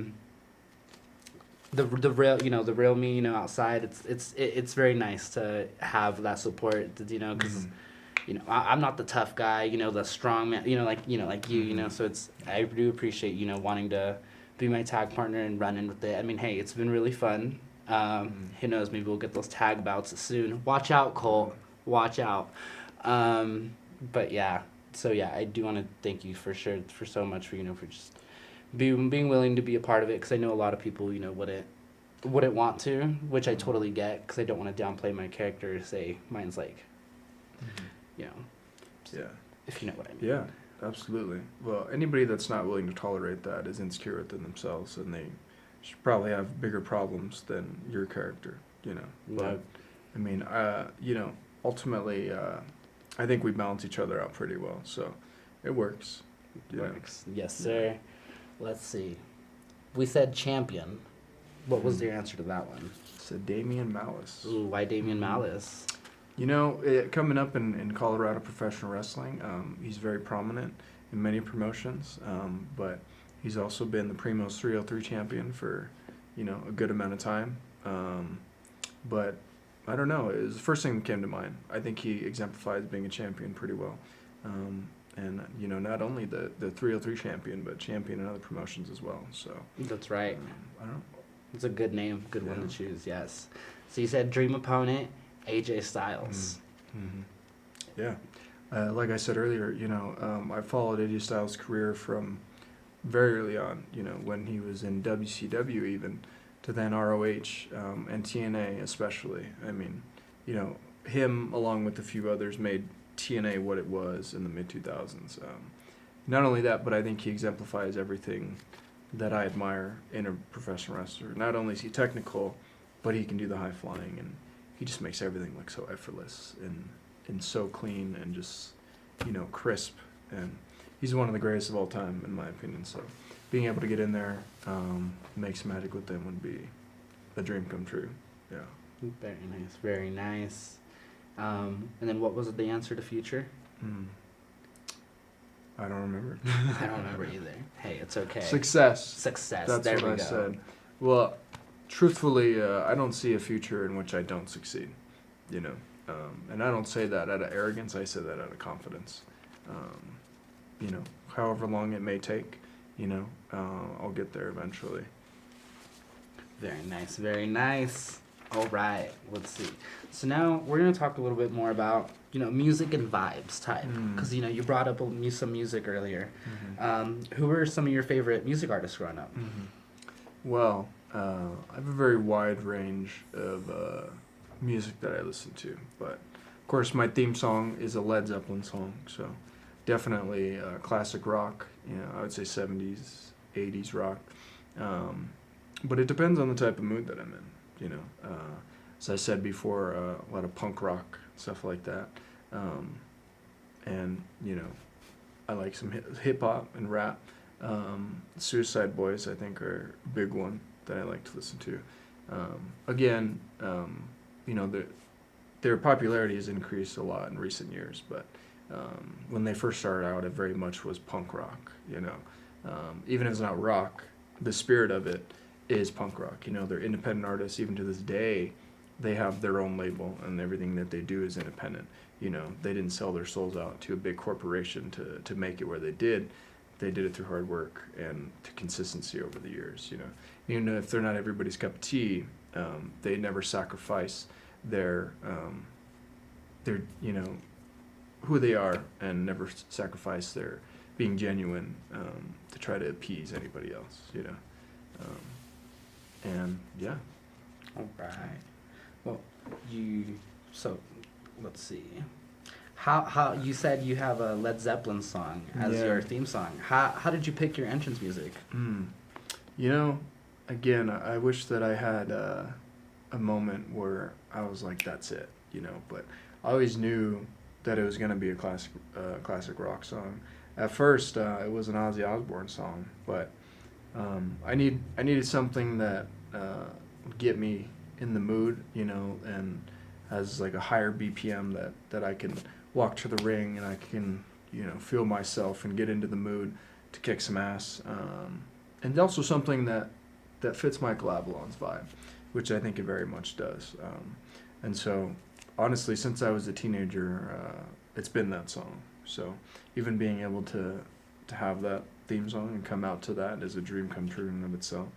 real me, outside, it's very nice to have that support, because, I'm not the tough guy, the strong man, like you, so I do appreciate, wanting to be my tag partner and run in with it. I mean, hey, it's been really fun. Who knows, maybe we'll get those tag bouts soon. Watch out, Cole. Watch out. But yeah, so yeah, I do want to thank you for so much for for just being willing to be a part of it, because I know a lot of people wouldn't want to, which I totally get, because I don't want to downplay my character or say mine's Yeah. If you know what I mean. Yeah, absolutely. Well, anybody that's not willing to tolerate that is insecure within themselves, and they should probably have bigger problems than your character. But I mean, ultimately. I think we balance each other out pretty well, so it works. Works. Yes, sir. Let's see. We said champion. What was your answer to that one? So Damian Malice. Ooh, why Damian Malice? Coming up in Colorado professional wrestling, he's very prominent in many promotions, but he's also been the Primos 303 champion for, a good amount of time. But I don't know. It was the first thing that came to mind. I think he exemplifies being a champion pretty well. And, not only the 303 champion, but champion in other promotions as well. So that's right. I don't know. It's a good name, good one to choose, yes. So you said dream opponent, AJ Styles. Yeah. Like I said earlier, I followed AJ Styles' career from very early on, when he was in WCW even, to then ROH, and TNA especially. I mean, him along with a few others made TNA what it was in the mid-2000s. Not only that, but I think he exemplifies everything that I admire in a professional wrestler. Not only is he technical, but he can do the high flying, and he just makes everything look so effortless and so clean and just, crisp. And he's one of the greatest of all time, in my opinion. So being able to get in there, make some magic with them would be a dream come true. Yeah. Very nice, very nice. And then what was the answer to Future? I don't remember. I don't remember either. Hey, it's okay. Success. That's there what I said. Well, truthfully, I don't see a future in which I don't succeed. And I don't say that out of arrogance. I say that out of confidence. However long it may take, I'll get there eventually. Very nice, very nice. All right, let's see. So now we're going to talk a little bit more about, music and vibes type. Because, you brought up some music earlier. Who were some of your favorite music artists growing up? Well, I have a very wide range of music that I listen to. But, of course, my theme song is a Led Zeppelin song. So definitely classic rock. I would say 70s, 80s rock. But it depends on the type of mood that I'm in. As I said before, a lot of punk rock, stuff like that. And, I like some hip hop and rap. Suicide Boys, I think, are a big one that I like to listen to. Again, their popularity has increased a lot in recent years, but when they first started out, it very much was punk rock, even if it's not rock, the spirit of it is punk rock. They're independent artists. Even to this day, they have their own label, and everything that they do is independent. They didn't sell their souls out to a big corporation to make it where they did. They did it through hard work and to consistency over the years. Even if they're not everybody's cup of tea, they never sacrifice their who they are, and never sacrifice their being genuine to try to appease anybody else. And yeah. All right. Well, so let's see. How you said you have a Led Zeppelin song as your theme song. How did you pick your entrance music? Again, I wish that I had a moment where I was like, that's it, but I always knew that it was going to be a classic rock song. At first, it was an Ozzy Osbourne song, but I needed something that would get me in the mood, and has like a higher BPM that I can walk to the ring and I can, feel myself and get into the mood to kick some ass. And also something that fits Michael Avalon's vibe, which I think it very much does. And so, honestly, since I was a teenager, it's been that song. So even being able to have that theme song and come out to that is a dream come true in and of itself.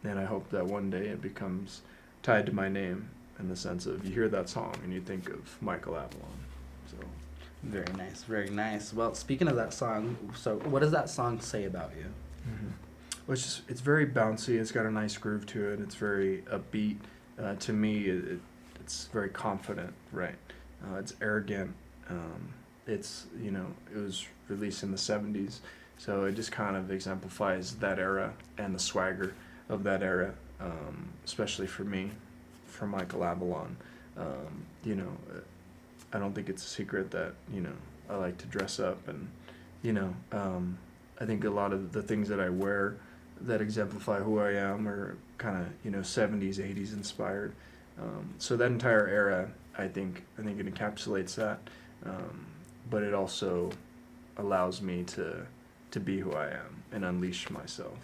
And I hope that one day it becomes tied to my name in the sense of you hear that song and you think of Michael Avalon. So very nice, very nice. Well, speaking of that song, so what does that song say about you? Well, it's very bouncy. It's got a nice groove to it. It's very upbeat. To me, it's very confident, right? It's arrogant. It's, it was released in the 70s, so it just kind of exemplifies that era and the swagger of that era, especially for me, for Michael Avalon. I don't think it's a secret that, I like to dress up, and, I think a lot of the things that I wear that exemplify who I am are kind of, 70s, 80s inspired. So that entire era, I think it encapsulates that. But it also allows me to be who I am and unleash myself,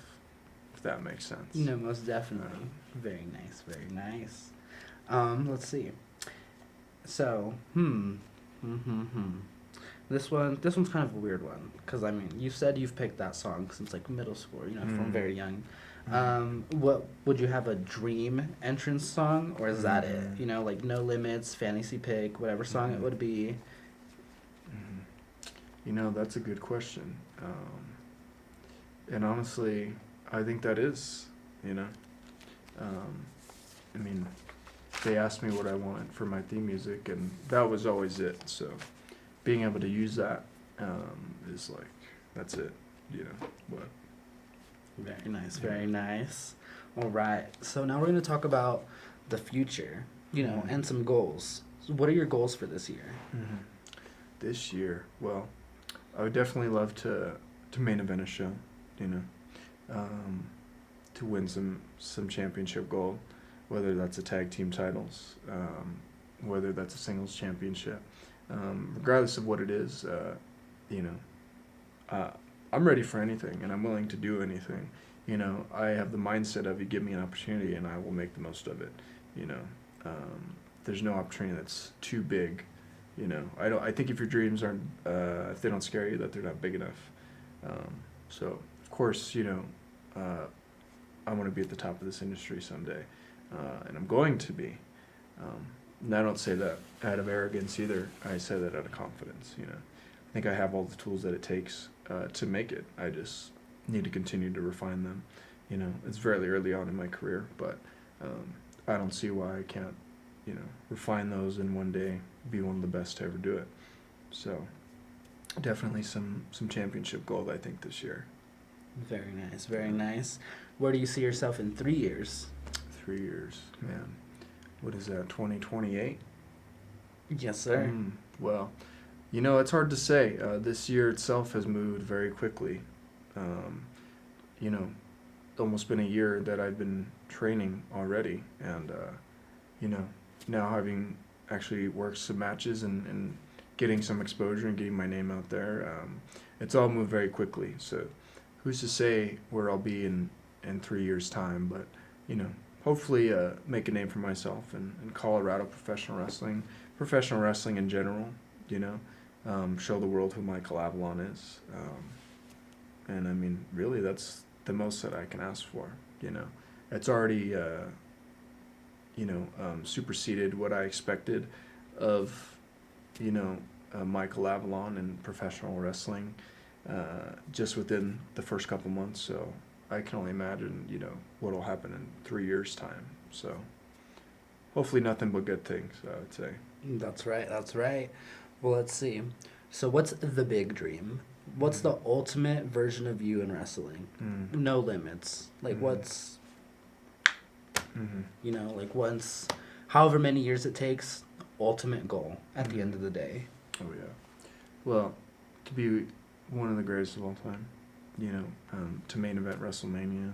if that makes sense. No, most definitely. Very nice, very nice. Let's see. So, This one's kind of a weird one, because, you said you've picked that song since, middle school, from very young. What would you have a dream entrance song, or is that it? Mhm. You know, like No Limits, Fantasy Pick, whatever song it would be. Mhm. You know, that's a good question. And honestly, I think that is, you know. Um, I mean, they asked me what I wanted for my theme music, and that was always it. So being able to use that is like, that's it, you know. But Very nice, very nice. All right, so now we're going to talk about the future, you know, and some goals. So what are your goals for this year? this year, well, I would definitely love to main event a show, you know, um, to win some championship gold, whether that's a tag team titles, whether that's a singles championship, regardless of what it is, you know, I'm ready for anything and I'm willing to do anything. You know, I have the mindset of you give me an opportunity and I will make the most of it. You know, there's no opportunity that's too big. You know, I think if your dreams aren't, if they don't scare you, that they're not big enough. So of course, you know, I want to be at the top of this industry someday, and I'm going to be. And I don't say that out of arrogance either. I say that out of confidence. You know, I think I have all the tools that it takes to make it. I just need to continue to refine them. You know, it's very early on in my career, but I don't see why I can't, you know, refine those and one day be one of the best to ever do it. So definitely some championship gold I think this year. Very nice, very nice. Where do you see yourself in 3 years? 3 years, man. What is that? 2028? Yes, sir. Well, you know, it's hard to say. This year itself has moved very quickly. You know, almost been a year that I've been training already, and you know, now having actually worked some matches and getting some exposure and getting my name out there, it's all moved very quickly. So, who's to say where I'll be in 3 years' time? But you know, hopefully, make a name for myself in Colorado professional wrestling in general. You know, show the world who Michael Avalon is. And I mean, really, that's the most that I can ask for. You know, it's already, you know, superseded what I expected of, you know, Michael Avalon and professional wrestling, just within the first couple months. So I can only imagine, you know, what'll happen in 3 years' time. So hopefully, nothing but good things. I would say. That's right, that's right. Well, let's see. So, what's the big dream? What's the ultimate version of you in wrestling? No limits. Like, what's, you know, like, once, however many years it takes, ultimate goal at the end of the day. Oh, yeah. Well, to be one of the greatest of all time, you know, to main event WrestleMania,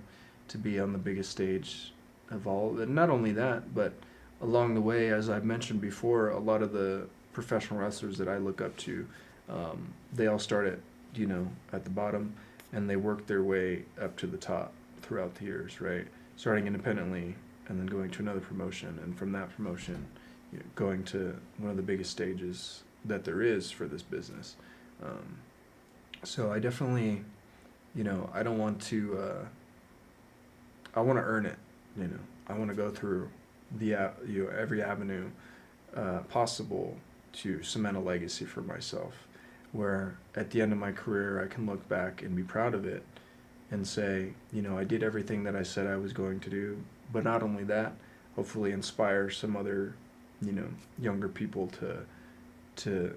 to be on the biggest stage of all. And not only that, but along the way, as I've mentioned before, a lot of the professional wrestlers that I look up to, they all start at, you know, at the bottom, and they work their way up to the top throughout the years, right? Starting independently and then going to another promotion, and from that promotion, you know, going to one of the biggest stages that there is for this business. So I definitely, you know, I don't want to, I want to earn it, you know. I want to go through the, you know, every avenue possible to cement a legacy for myself, where at the end of my career I can look back and be proud of it and say, you know, I did everything that I said I was going to do. But not only that, hopefully inspire some other, you know, younger people to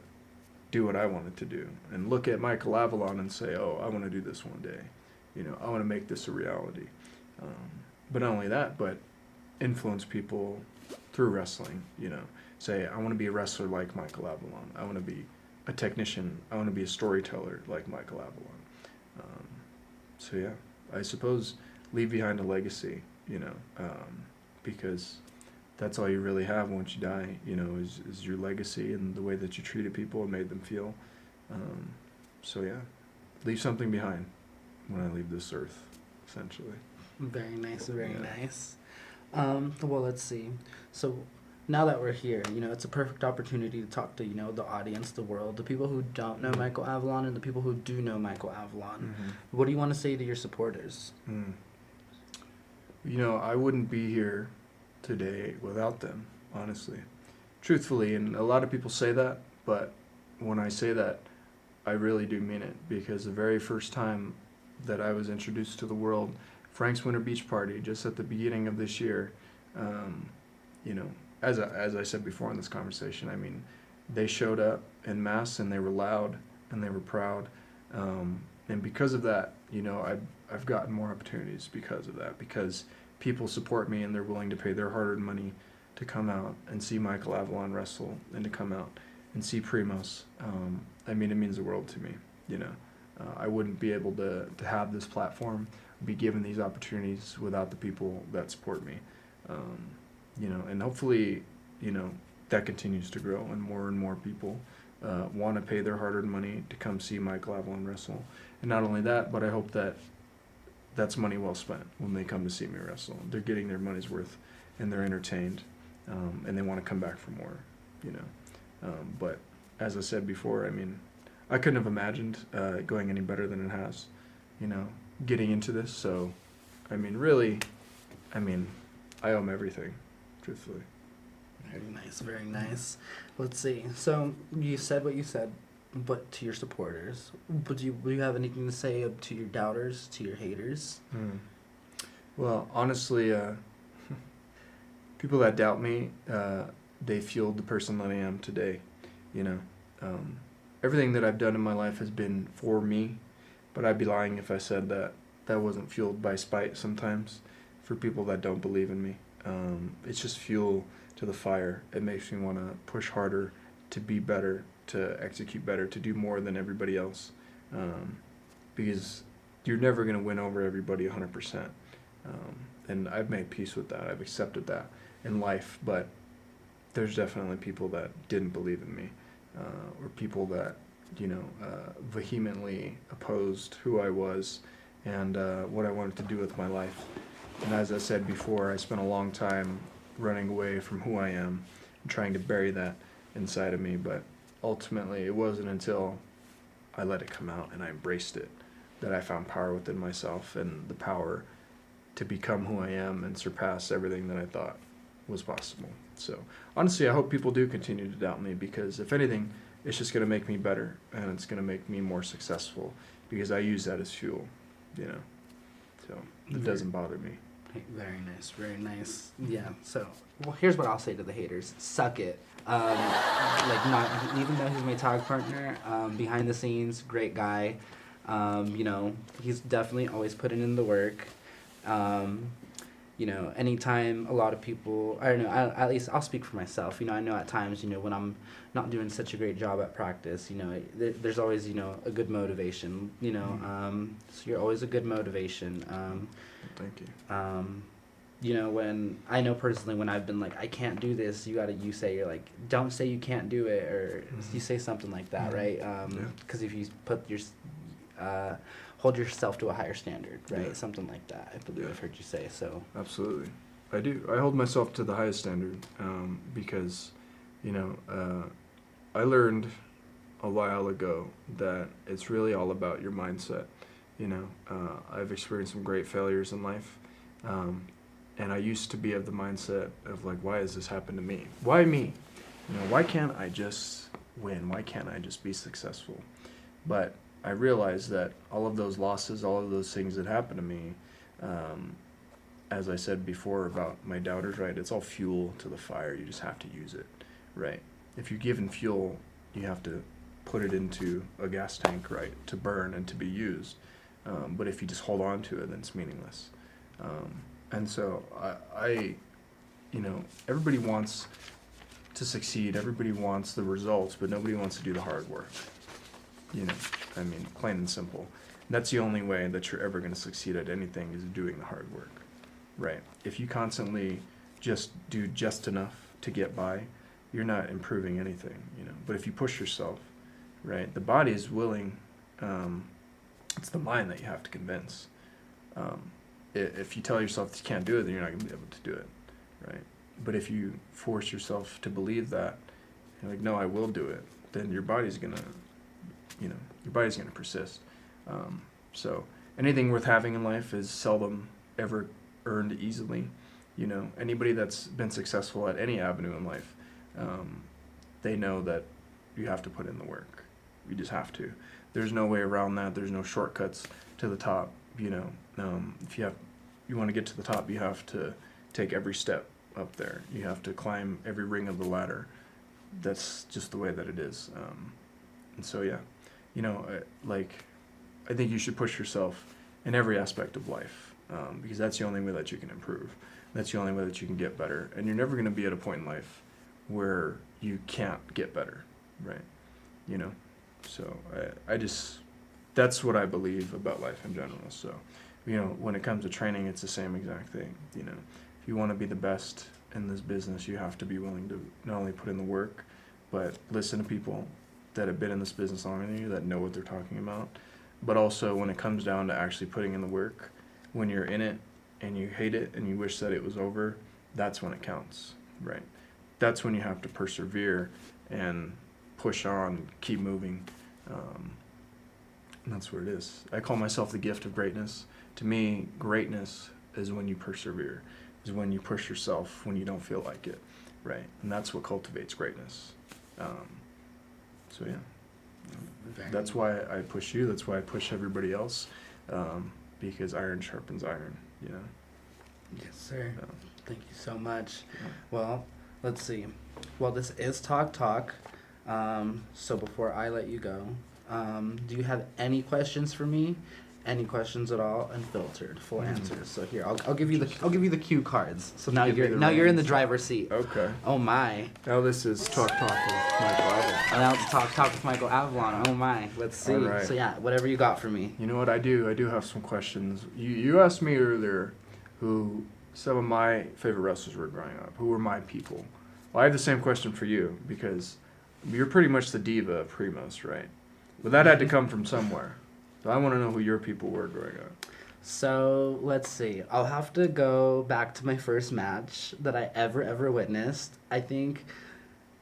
do what I wanted to do and look at Michael Avalon and say, oh, I want to do this one day. You know, I want to make this a reality. But not only that, but influence people through wrestling, you know, say, I want to be a wrestler like Michael Avalon. I want to be a technician. I want to be a storyteller like Michael Avalon. So yeah, I suppose leave behind a legacy, you know, because that's all you really have once you die, you know, is your legacy and the way that you treated people and made them feel. So yeah, leave something behind when I leave this earth, essentially. Very nice, very nice. Well, let's see. So now that we're here, you know, it's a perfect opportunity to talk to, you know, the audience, the world, the people who don't know Michael Avalon and the people who do know Michael Avalon. What do you want to say to your supporters? I wouldn't be here today without them, honestly. Truthfully, and a lot of people say that, but when I say that, I really do mean it, because the very first time that I was introduced to the world, Frank's Winter Beach Party, just at the beginning of this year, um, you know, as I said before in this conversation, I mean, they showed up en masse and they were loud and they were proud, and because of that, I've gotten more opportunities because of that, because people support me and they're willing to pay their hard-earned money to come out and see Michael Avalon wrestle and to come out and see Primos. I mean, it means the world to me. I wouldn't be able to have this platform, be given these opportunities without the people that support me. And hopefully, that continues to grow and more people want to pay their hard-earned money to come see Michael Avalon wrestle. And not only that, but I hope that that's money well spent when they come to see me wrestle. They're getting their money's worth and they're entertained, and they want to come back for more, But as I said before, I mean, I couldn't have imagined going any better than it has, getting into this. So, I mean, really, I owe them everything, truthfully. Very nice, very nice. Let's see. So you said what you said, but to your supporters, would you have anything to say to your doubters, to your haters? Well, honestly, people that doubt me, they fueled the person that I am today. Everything that I've done in my life has been for me, but I'd be lying if I said that wasn't fueled by spite sometimes for people that don't believe in me. It's just fuel to the fire. It makes me want to push harder, to be better, to execute better, to do more than everybody else, because you're never going to win over everybody 100%. And I've made peace with that. I've accepted that in life, but there's definitely people that didn't believe in me, or people that, vehemently opposed who I was and what I wanted to do with my life. And as I said before, I spent a long time running away from who I am and trying to bury that inside of me, but ultimately it wasn't until I let it come out and I embraced it that I found power within myself and the power to become who I am and surpass everything that I thought was possible. So honestly, I hope people do continue to doubt me, because if anything, it's just going to make me better and it's going to make me more successful, because I use that as fuel, so it doesn't bother me. Very nice, very nice. Yeah. So, well, here's what I'll say to the haters: suck it. Not even though he's my tag partner, behind the scenes, great guy. He's definitely always putting in the work. Anytime a lot of people, I don't know, at least I'll speak for myself. I know at times, when I'm not doing such a great job at practice, there's always, a good motivation, so you're always a good motivation. Thank you. When I know personally, when I've been like, I can't do this, you say, you're like, don't say you can't do it, or you say something like that, right? Because if you put hold yourself to a higher standard, right? Yeah. Something like that, I believe I've heard you say, so. Absolutely. I do. I hold myself to the highest standard, because, I learned a while ago that it's really all about your mindset. I've experienced some great failures in life, and I used to be of the mindset of like, why has this happened to me? Why me? Why can't I just win? Why can't I just be successful? But I realized that all of those losses, all of those things that happened to me, as I said before about my doubters, right, it's all fuel to the fire. You just have to use it, right? If you're given fuel, you have to put it into a gas tank, right, to burn and to be used. But if you just hold on to it, then it's meaningless. And so everybody wants to succeed. Everybody wants the results, but nobody wants to do the hard work. Plain and simple. And that's the only way that you're ever going to succeed at anything, is doing the hard work, right? If you constantly just do just enough to get by, you're not improving anything, But if you push yourself, right, the body is willing. It's the mind that you have to convince. If you tell yourself that you can't do it, then you're not going to be able to do it, right? But if you force yourself to believe that, you're like, no, I will do it, then your body's going to persist. So anything worth having in life is seldom ever earned easily. You know, anybody that's been successful at any avenue in life, they know that you have to put in the work. You just have to. There's no way around that. There's no shortcuts to the top. You know, if you want to get to the top, you have to take every step up there. You have to climb every ring of the ladder. That's just the way that it is. And so, yeah, you know, I think you should push yourself in every aspect of life, because that's the only way that you can improve. That's the only way that you can get better. And you're never going to be at a point in life where you can't get better, right? You know, so I just, that's what I believe about life in general. So, you know, when it comes to training, it's the same exact thing. You know, if you want to be the best in this business, you have to be willing to not only put in the work, but listen to people that have been in this business longer than you, that know what they're talking about. But also, when it comes down to actually putting in the work, when you're in it and you hate it and you wish that it was over, that's when it counts, right? That's when you have to persevere and push on, keep moving. And that's what it is. I call myself the gift of greatness. To me, greatness is when you persevere, is when you push yourself when you don't feel like it, right? And that's what cultivates greatness. So yeah, that's why I push you. That's why I push everybody else, because iron sharpens iron, you know? Yes, sir. Thank you so much. Yeah. Well, let's see. Well, this is Talk Talk. So before I let you go, do you have any questions for me? Any questions at all? Unfiltered, full answers. So here, I'll give you the cue cards. So now you're in the driver's seat. Okay. Oh my. Now this is Talk Talk with Michael Avalon. And now it's Talk with Michael Avalon. Oh my. Let's see. All right. So yeah, whatever you got for me. You know what I do? I do have some questions. You asked me earlier who some of my favorite wrestlers were growing up. Who were my people? Well, I have the same question for you, because you're pretty much the diva of Primos, right? But that had to come from somewhere. So I want to know who your people were growing up. So let's see. I'll have to go back to my first match that I ever witnessed. I think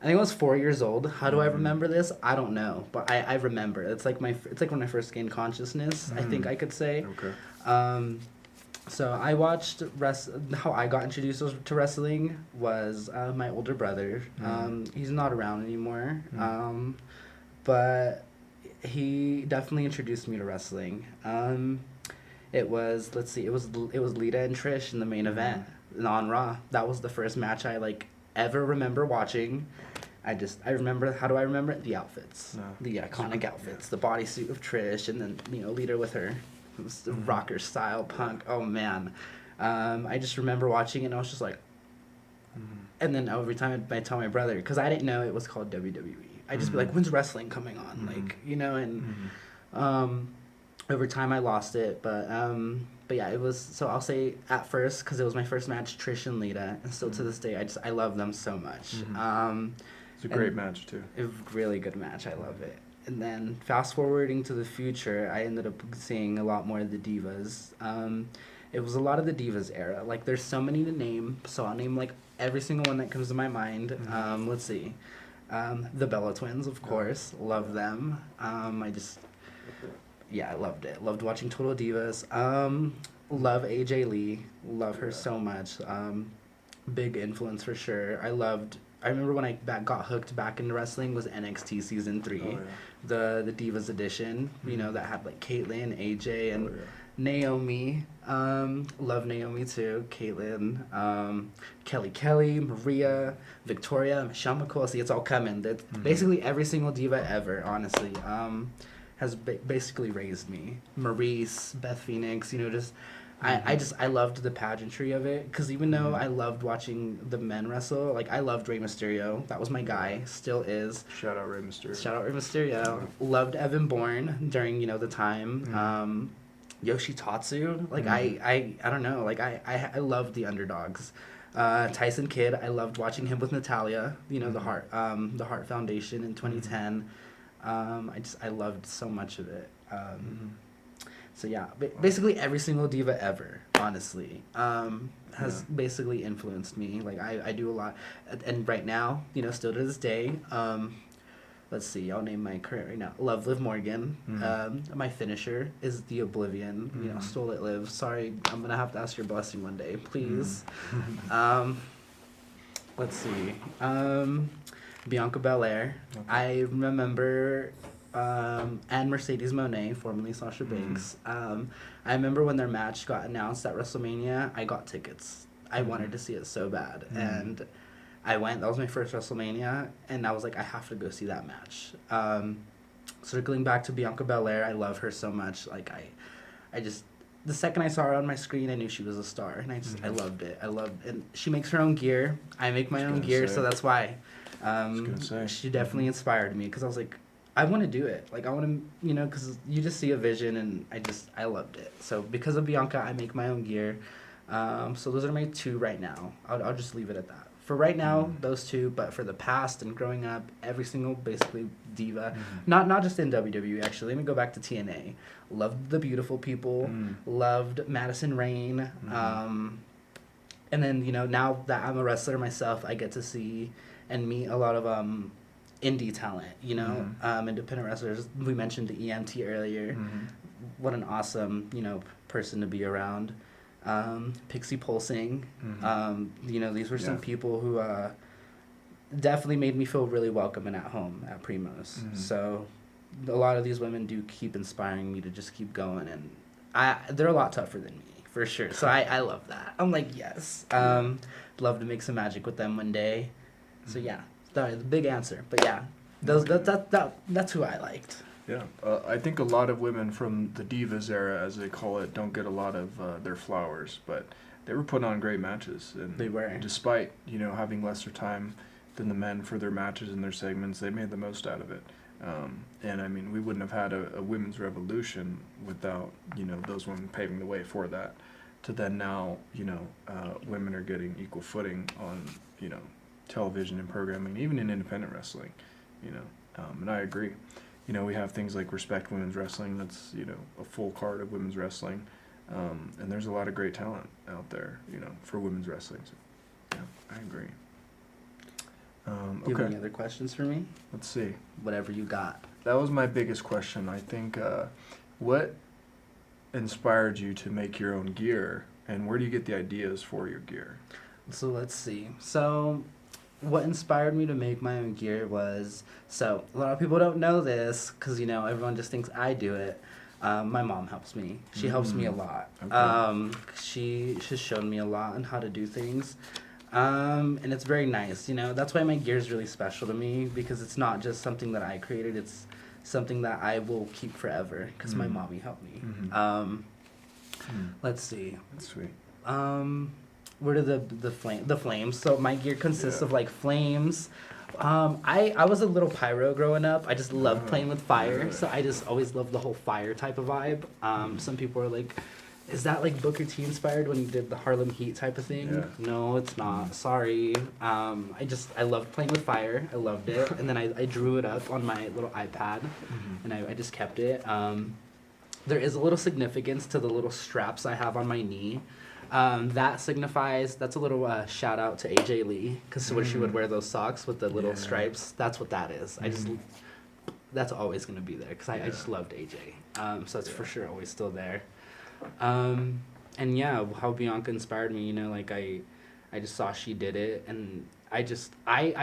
I was 4 years old. How do I remember this? I don't know, but I remember. It's like when I first gained consciousness. I think I could say. Okay. So I watched how I got introduced to wrestling was my older brother. He's not around anymore. But he definitely introduced me to wrestling. It was it was Lita and Trish in the main event on Raw. That was the first match I ever remember watching. I remember, how do I remember it? The outfits, the iconic outfits, the bodysuit of Trish, and then Lita with her rocker style punk. Oh man, I just remember watching it and I was just like, and then every time I tell my brother, because I didn't know it was called WWE. I'd just be like, when's wrestling coming on? And over time I lost it, but yeah, it was, so I'll say at first, because it was my first match, Trish and Lita, and still to this day, I love them so much. It's a great match too. A really good match, I love it. And then fast forwarding to the future, I ended up seeing a lot more of the divas. It was a lot of the divas era. There's so many to name, so I'll name every single one that comes to my mind. Let's see. The Bella Twins, of course. Love them. I loved it. Loved watching Total Divas. Love AJ Lee. Love her so much. Big influence for sure. I remember when I got hooked back into wrestling was NXT Season 3. Oh, yeah. The Divas edition, that had Caitlyn, AJ, and Naomi. Love Naomi too. Caitlyn, Kelly, Maria, Victoria, Michelle McCool. See, it's all coming. That's basically every single diva ever, honestly. Has basically raised me. Maurice, Beth Phoenix, I loved the pageantry of it, because even though I loved watching the men wrestle, I loved Rey Mysterio. That was my guy, still is. Shout out Rey Mysterio. Yeah. Loved Evan Bourne during, the time. Yoshitatsu, I don't know, I loved the underdogs. Tyson Kidd, I loved watching him with Natalia, the Heart Foundation in 2010. I loved so much of it. So yeah, basically every single diva ever, honestly, has basically influenced me. I do a lot, and right now, still to this day, let's see, I'll name my current right now. Love Liv Morgan. My finisher is the Oblivion. You know, Stole It Live. Sorry, I'm gonna have to ask your blessing one day, please. Let's see. Bianca Belair. Okay. I remember and Mercedes Moné, formerly Sasha Banks. I remember when their match got announced at WrestleMania, I got tickets. I wanted to see it so bad. And I went. That was my first WrestleMania. And I was like, I have to go see that match. Circling back to Bianca Belair, I love her so much. Like, I just... The second I saw her on my screen, I knew she was a star. And I loved it. And she makes her own gear. I make my own gear, so that's why. She definitely inspired me because I was like, I want to do it. Like, I want to, you know, because you just see a vision, and I loved it. So because of Bianca, I make my own gear. So those are my two right now. I'll just leave it at that. For right now, those two, but for the past and growing up, every single basically diva, not just in WWE actually. Let me go back to TNA. Loved the Beautiful People, loved Madison Rayne, and then, you know, now that I'm a wrestler myself, I get to see and meet a lot of indie talent, you know, independent wrestlers. We mentioned the EMT earlier. What an awesome, you know, person to be around. Pixie Pulsing. You know, these were some people who definitely made me feel really welcome and at home at Primo's. So a lot of these women do keep inspiring me to just keep going, and they're a lot tougher than me, for sure. So I love that. I'm like, yes. Love to make some magic with them one day. So yeah, sorry, the big answer. But yeah, that's who I liked. Yeah, I think a lot of women from the Divas era, as they call it, don't get a lot of their flowers, but they were putting on great matches. And they were. Despite, you know, having lesser time than the men for their matches and their segments, they made the most out of it. And I mean, we wouldn't have had a women's revolution without, you know, those women paving the way for that. To then now, you know, women are getting equal footing on, you know, television and programming, even in independent wrestling, you know, and I agree. You know, we have things like Respect Women's Wrestling. That's, you know, a full card of women's wrestling. And there's a lot of great talent out there, you know, for women's wrestling. So, yeah, I agree. Do you have any other questions for me? Let's see. Whatever you got. That was my biggest question. I think, what inspired you to make your own gear, and where do you get the ideas for your gear? So let's see. So what inspired me to make my own gear was, so a lot of people don't know this because, you know, everyone just thinks I do it. My mom helps me. She helps me a lot. Okay. She has shown me a lot on how to do things. And it's very nice, you know. That's why my gear is really special to me, because it's not just something that I created. It's something that I will keep forever because my mommy helped me. Let's see. That's sweet. What are the flames? So my gear consists of like flames. I was a little pyro growing up. I just loved playing with fire, so I just always loved the whole fire type of vibe. Some people are like, is that like Booker T inspired when he did the Harlem Heat type of thing? Yeah. No, it's not. Sorry. I loved playing with fire. I loved it, and then I drew it up on my little iPad, and I just kept it. There is a little significance to the little straps I have on my knee. That signifies, that's a little shout out to AJ Lee, because when she would wear those socks with the little stripes, that's what that is. That's always going to be there, because I just loved AJ. So that's for sure always still there. And yeah, how Bianca inspired me, you know, like I just saw she did it, and I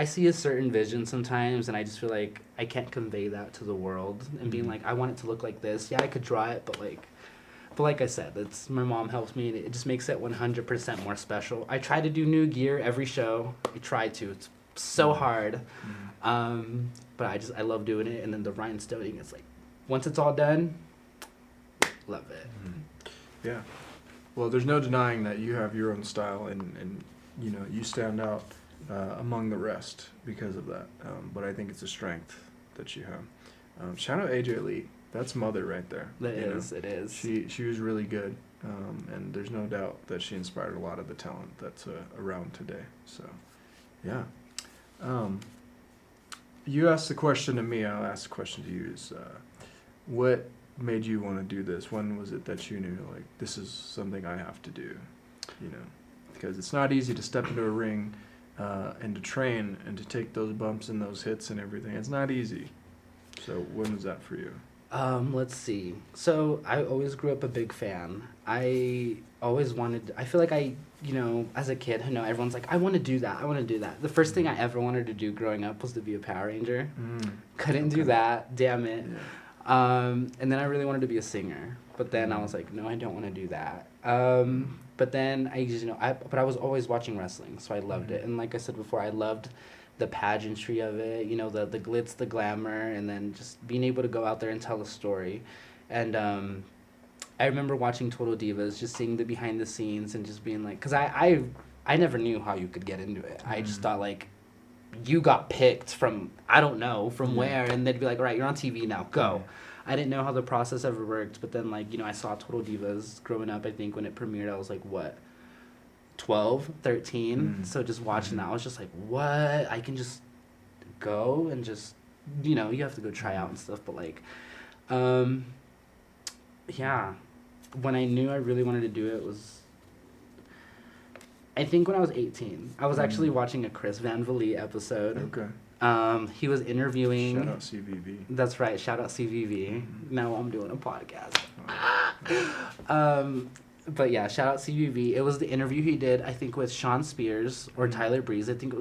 see a certain vision sometimes, and I just feel like I can't convey that to the world, and being like, I want it to look like this. Yeah, I could draw it, but like I said, it's my mom helps me, and it just makes it 100% more special. I try to do new gear every show. I try to. It's so hard. But I love doing it, and then the rhinestoning, it's like, once it's all done, love it. Yeah. Well, there's no denying that you have your own style, and you know, you stand out among the rest because of that. But I think it's a strength that you have. Shout out AJ Lee. That's mother right there. It is. She was really good, and there's no doubt that she inspired a lot of the talent that's around today. So, yeah. You asked the question to me. I'll ask the question to you. Is what made you want to do this? When was it that you knew, like, this is something I have to do? You know, because it's not easy to step into a ring and to train and to take those bumps and those hits and everything. It's not easy. So when was that for you? Let's see. So I always grew up a big fan. I always wanted, I feel like as a kid, everyone's like, I want to do that. I want to do that. The first thing I ever wanted to do growing up was to be a Power Ranger. Couldn't do that. Damn it. Yeah. And then I really wanted to be a singer. But then I was like, no, I don't want to do that. But then but I was always watching wrestling, so I loved it. And like I said before, I loved the pageantry of it, the glitz, the glamour, and then just being able to go out there and tell a story. And I remember watching Total Divas, just seeing the behind the scenes and just being like, because I never knew how you could get into it. I just thought like, you got picked from, I don't know, from where, and they'd be like, all right, you're on TV now, go. I didn't know how the process ever worked, but then I saw Total Divas growing up. I think when it premiered, I was like, what, 12, 13? So just watching that, I was just like, what? I can just go and just, you have to go try out and stuff, but yeah. When I knew I really wanted to do it was, I think when I was 18. I was actually watching a Chris Van Vliet episode. Okay. He was interviewing. Shout out CVV. That's right. Shout out CVV. Now I'm doing a podcast. But yeah, shout out CVV. It was the interview he did, I think, with Sean Spears or Tyler Breeze. I think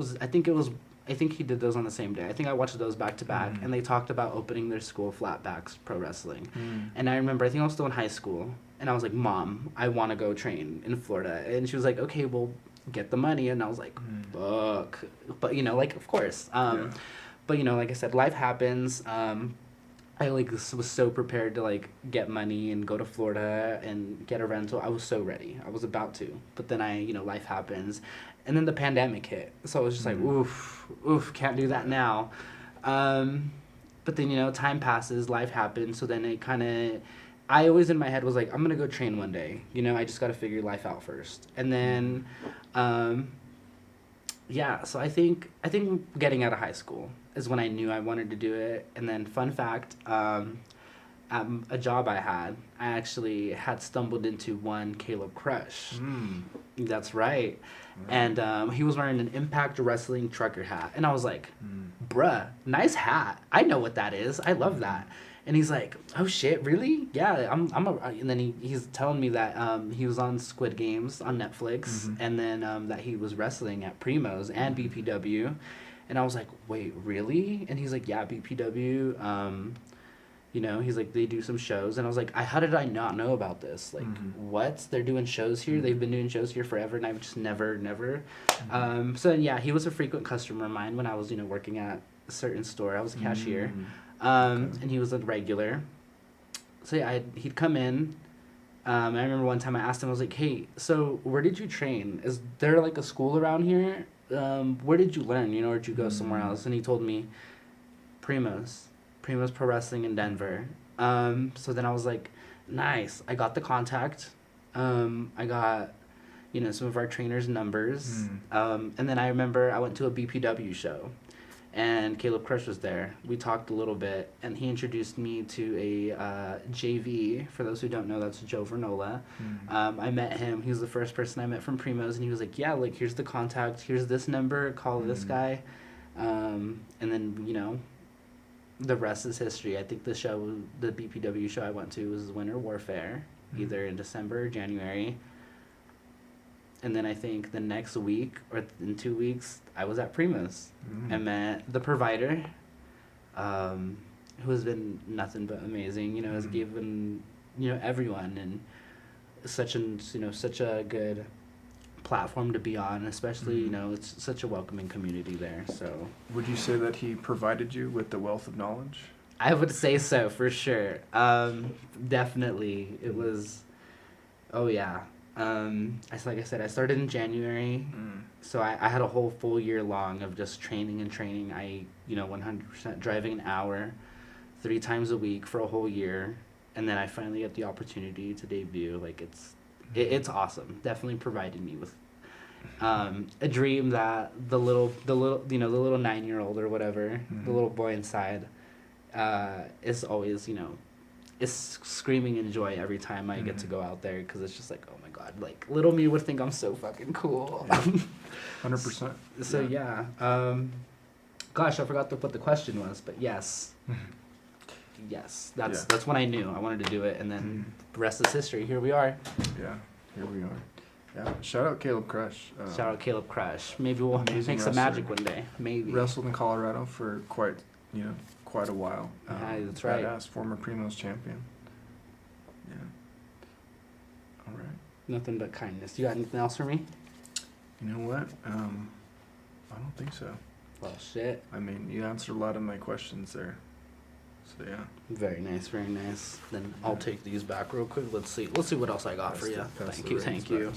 he did those on the same day. I think I watched those back to back, and they talked about opening their school, Flatbacks Pro Wrestling. And I remember, I think I was still in high school, and I was like, Mom, I want to go train in Florida. And she was like, okay, well, get the money. And I was like, fuck. But, of course. But, like I said, life happens. I was so prepared to get money and go to Florida and get a rental. I was so ready. I was about to. But then life happens. And then the pandemic hit. So I was just like, oof, can't do that now. But then, time passes, life happens. So then I always in my head was like, I'm going to go train one day. I just got to figure life out first. And then, so I think getting out of high school is when I knew I wanted to do it. And then fun fact, at a job I actually had stumbled into one Caleb Crush. That's right. And he was wearing an Impact Wrestling trucker hat. And I was like, bruh, nice hat. I know what that is. I love that. And he's like, oh shit, really? Yeah, and then he's telling me that he was on Squid Games on Netflix, and then that he was wrestling at Primo's and BPW. And I was like, wait, really? And he's like, yeah, BPW, he's like, they do some shows. And I was like, how did I not know about this? What? They're doing shows here? They've been doing shows here forever, and I've just never. So yeah, he was a frequent customer of mine when I was, working at a certain store. I was a cashier. And he was a regular. So yeah, he'd come in. I remember one time I asked him, I was like, hey, so where did you train? Is there a school around here? Where did you learn? Or did you go somewhere else? And he told me, Primo's Pro Wrestling in Denver. So then I was like, nice. I got the contact. I got, some of our trainers' numbers. And then I remember I went to a BPW show. And Caleb Crush was there. We talked a little bit, and he introduced me to a JV. For those who don't know, that's Joe Vernola. I met him. He was the first person I met from Primo's, and he was like, yeah, here's the contact. Here's this number. Call this guy. And then, the rest is history. I think the BPW show I went to was Winter Warfare, either in December or January. And then I think the next week or in 2 weeks, I was at Primo's. I met the provider, who has been nothing but amazing. Has given everyone and such a good platform to be on. Especially it's such a welcoming community there. So would you say that he provided you with the wealth of knowledge? I would say so, for sure. Definitely, it was. Oh yeah. Like I said, I started in January, so I had a whole full year long of just training. I, 100% driving an hour, 3 times a week for a whole year, and then I finally get the opportunity to debut. It's awesome. Definitely provided me with a dream that the little 9-year-old or whatever, the little boy inside, is always, it's screaming in joy every time I get to go out there because it's just like, oh my god, like little me would think I'm so fucking cool. 100%. So yeah. Gosh, I forgot what the question was, but yes. Yes, that's when I knew I wanted to do it, and then the rest is history. Here we are. Yeah, here we are. Yeah, shout out Caleb Crush. Shout out Caleb Crush. Maybe we'll make some magic one day. Maybe. Wrestled in Colorado for quite a while. Yeah, that's right. Badass, former Primos champion. Yeah. All right. Nothing but kindness. You got anything else for me? You know what? I don't think so. Well, shit. I mean, you answered a lot of my questions there. So yeah. Very nice, very nice. Then I'll take these back real quick. Let's see what else I got for you. Thank you.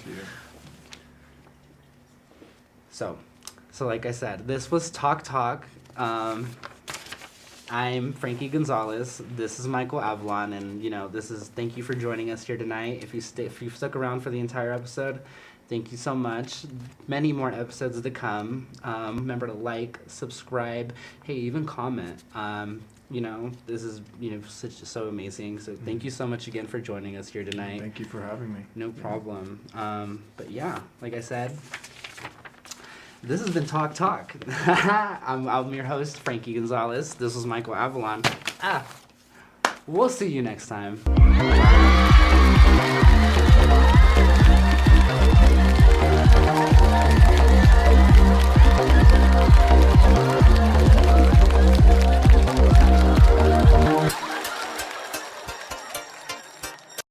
So like I said, this was Talk. I'm Franky Gonzales. This is Michael Avalon, and thank you for joining us here tonight. If you stuck around for the entire episode, thank you so much. Many more episodes to come. Remember to like, subscribe, hey, even comment. This is so amazing. So thank you so much again for joining us here tonight. Thank you for having me. No problem. But yeah, like I said, this has been Talk. I'm your host, Franky Gonzales. This was Michael Avalon. We'll see you next time.